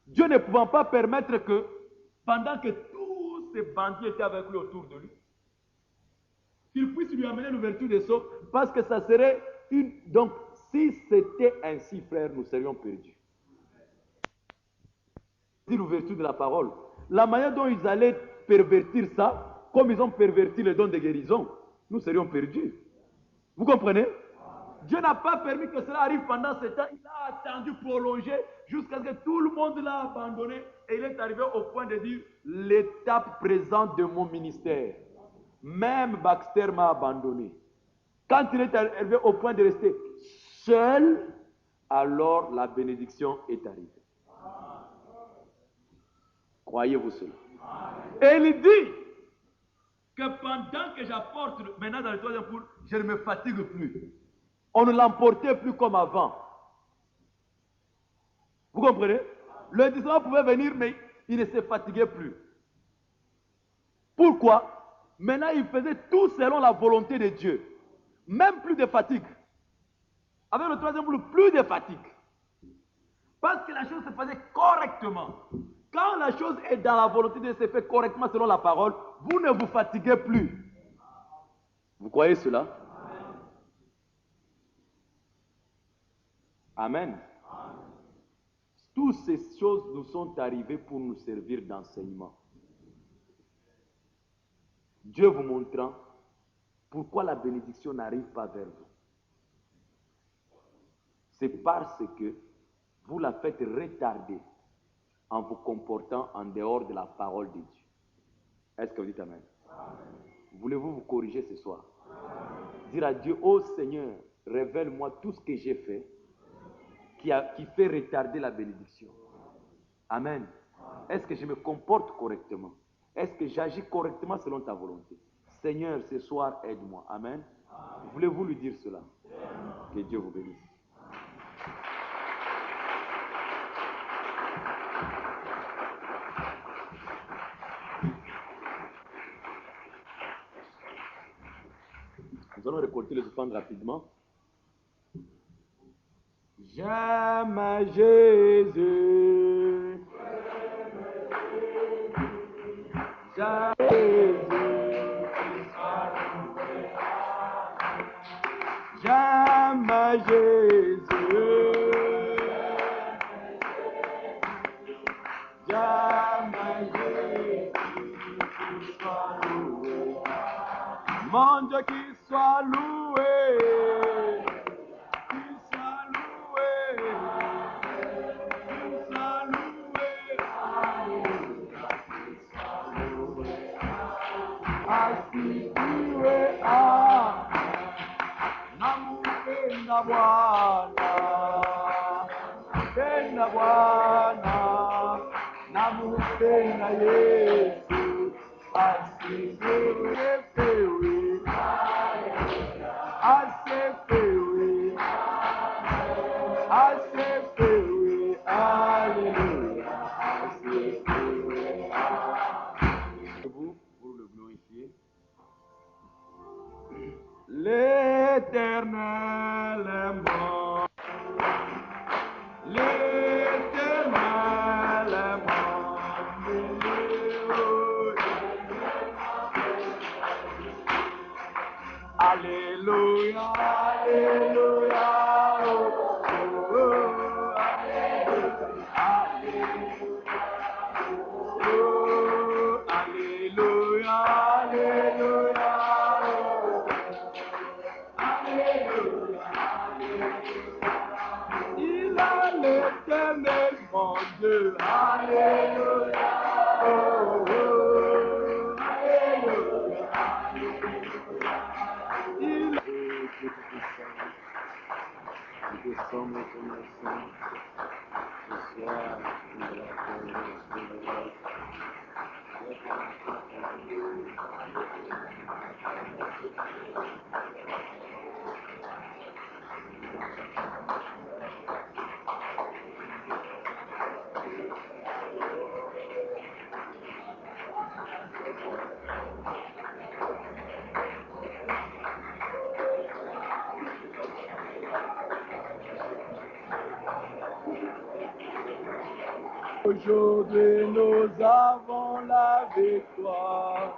[SPEAKER 3] Dieu ne pouvant pas permettre que, pendant que tous ces bandits étaient avec lui autour de lui, qu'il puisse lui amener l'ouverture des sceaux, parce que ça serait une... Donc, si c'était ainsi, frère, nous serions perdus. L'ouverture de la parole. La manière dont ils allaient pervertir ça, comme ils ont perverti le don de guérison, nous serions perdus. Vous comprenez? Dieu n'a pas permis que cela arrive pendant ce temps. Il a attendu prolonger jusqu'à ce que tout le monde l'a abandonné. Et il est arrivé au point de dire l'étape présente de mon ministère. Même Baxter m'a abandonné. Quand il est arrivé au point de rester seul, alors la bénédiction est arrivée. Croyez-vous cela? Et il dit que pendant que j'apporte, maintenant dans le troisième poule, je ne me fatigue plus. On ne l'emportait plus comme avant. Vous comprenez? Le disciple pouvait venir, mais il ne se fatiguait plus. Pourquoi? Maintenant, il faisait tout selon la volonté de Dieu. Même plus de fatigue. Avec le troisième poule, plus de fatigue. Parce que la chose se faisait correctement. Quand la chose est dans la volonté de se faire correctement selon la parole, vous ne vous fatiguez plus. Vous croyez cela? Amen. Toutes ces choses nous sont arrivées pour nous servir d'enseignement. Dieu vous montrant pourquoi la bénédiction n'arrive pas vers vous. C'est parce que vous la faites retarder en vous comportant en dehors de la parole de Dieu. Est-ce que vous dites Amen? Voulez-vous vous corriger ce soir? Dire à Dieu, oh Seigneur, révèle-moi tout ce que j'ai fait qui fait retarder la bénédiction. Amen. Est-ce que je me comporte correctement? Est-ce que j'agis correctement selon ta volonté? Seigneur, ce soir, aide-moi. Amen. Voulez-vous lui dire cela? Que Dieu vous bénisse. Nous allons récolter les offrandes rapidement. J'aime Jésus. J'aime Jésus. J'aime Jésus. J'aime Jésus. Qu'il soit loué. Mon Dieu, qu'il soit loué. Tena Bwana namupenda Yesu asifiwe asifiwe alléluia asifiwe. Vous pour le glorifier. L'Éternel est mort. L'Éternel est mort. Alléluia, alléluia, oh, oh, alléluia.
[SPEAKER 2] comme ton sang, ce soir, nous l'appelons.
[SPEAKER 3] Aujourd'hui, nous avons la victoire.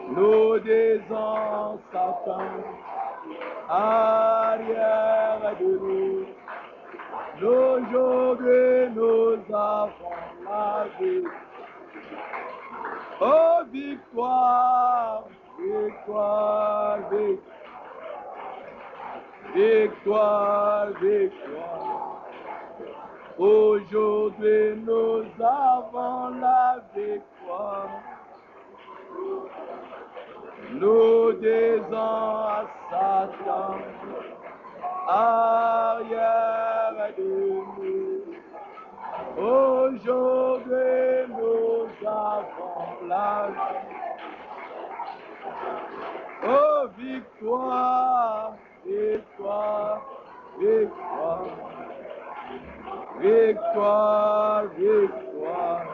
[SPEAKER 3] Nous disons Satan, arrière de nous. Aujourd'hui, nous avons la victoire. Oh, victoire, victoire, victoire, victoire, victoire. Aujourd'hui, nous avons la victoire. Nous disons à Satan, arrière de nous. Aujourd'hui, nous avons la victoire. Oh, victoire, victoire, victoire. Victoire, victoire.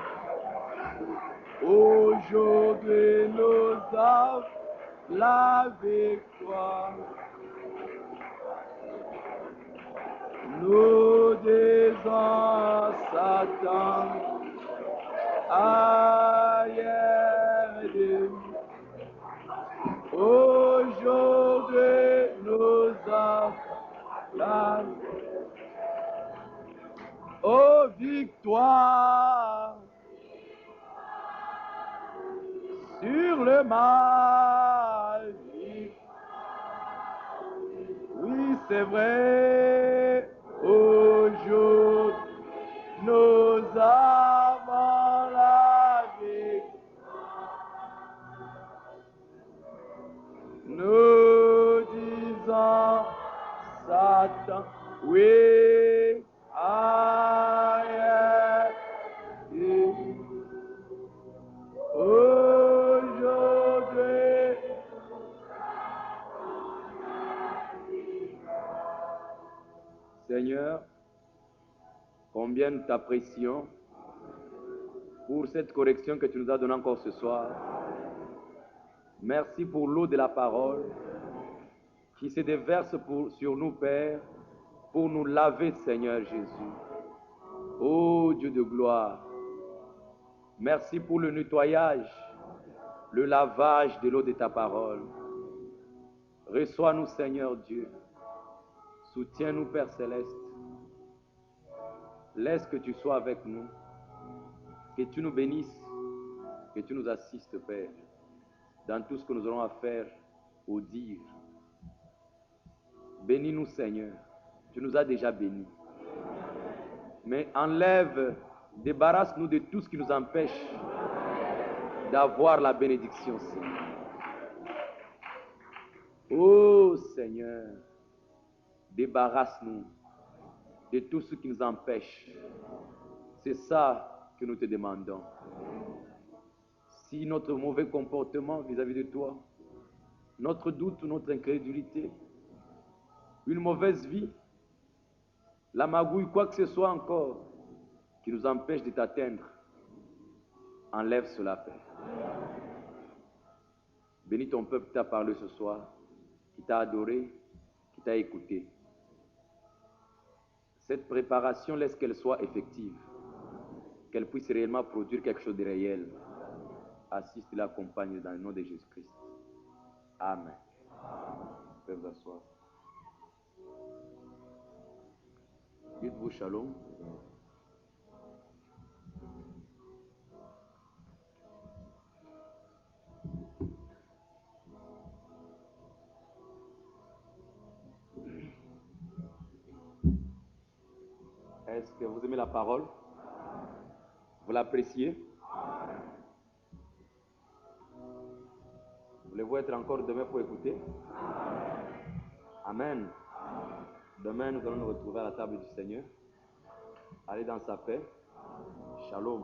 [SPEAKER 3] Aujourd'hui, nous avons la victoire. Nous disons Satan, arrière de nous. Aujourd'hui, nous avons la oh, victoire sur le mal. Oui, c'est vrai. Aujourd'hui, nous avons la victoire. Nous disons Satan, oui, arrière. Aujourd'hui, Seigneur, combien nous t'apprécions pour cette correction que tu nous as donnée encore ce soir. Merci pour l'eau de la parole qui se déverse sur nous, Père, pour nous laver, Seigneur Jésus. Ô Dieu de gloire, merci pour le nettoyage, le lavage de l'eau de ta parole. Reçois-nous, Seigneur Dieu. Soutiens-nous, Père Céleste. Laisse que tu sois avec nous, que tu nous bénisses, que tu nous assistes, Père, dans tout ce que nous aurons à faire ou dire. Bénis-nous, Seigneur. Tu nous as déjà bénis. Mais enlève, débarrasse-nous de tout ce qui nous empêche d'avoir la bénédiction, Seigneur. Oh Seigneur, débarrasse-nous de tout ce qui nous empêche. C'est ça que nous te demandons. Si notre mauvais comportement vis-à-vis de toi, notre doute ou notre incrédulité, une mauvaise vie, la magouille, quoi que ce soit encore, qui nous empêche de t'atteindre, enlève cela, Père. Bénis ton peuple qui t'a parlé ce soir, qui t'a adoré, qui t'a écouté. Cette préparation, laisse qu'elle soit effective, qu'elle puisse réellement produire quelque chose de réel. Assiste et l'accompagne dans le nom de Jésus-Christ. Amen. Vous pouvez vous asseoir. Dites-vous shalom. Est-ce que vous aimez la parole? Vous l'appréciez? Voulez-vous être encore demain pour écouter? Amen. Demain, nous allons nous retrouver à la table du Seigneur. Allez dans sa paix. Shalom.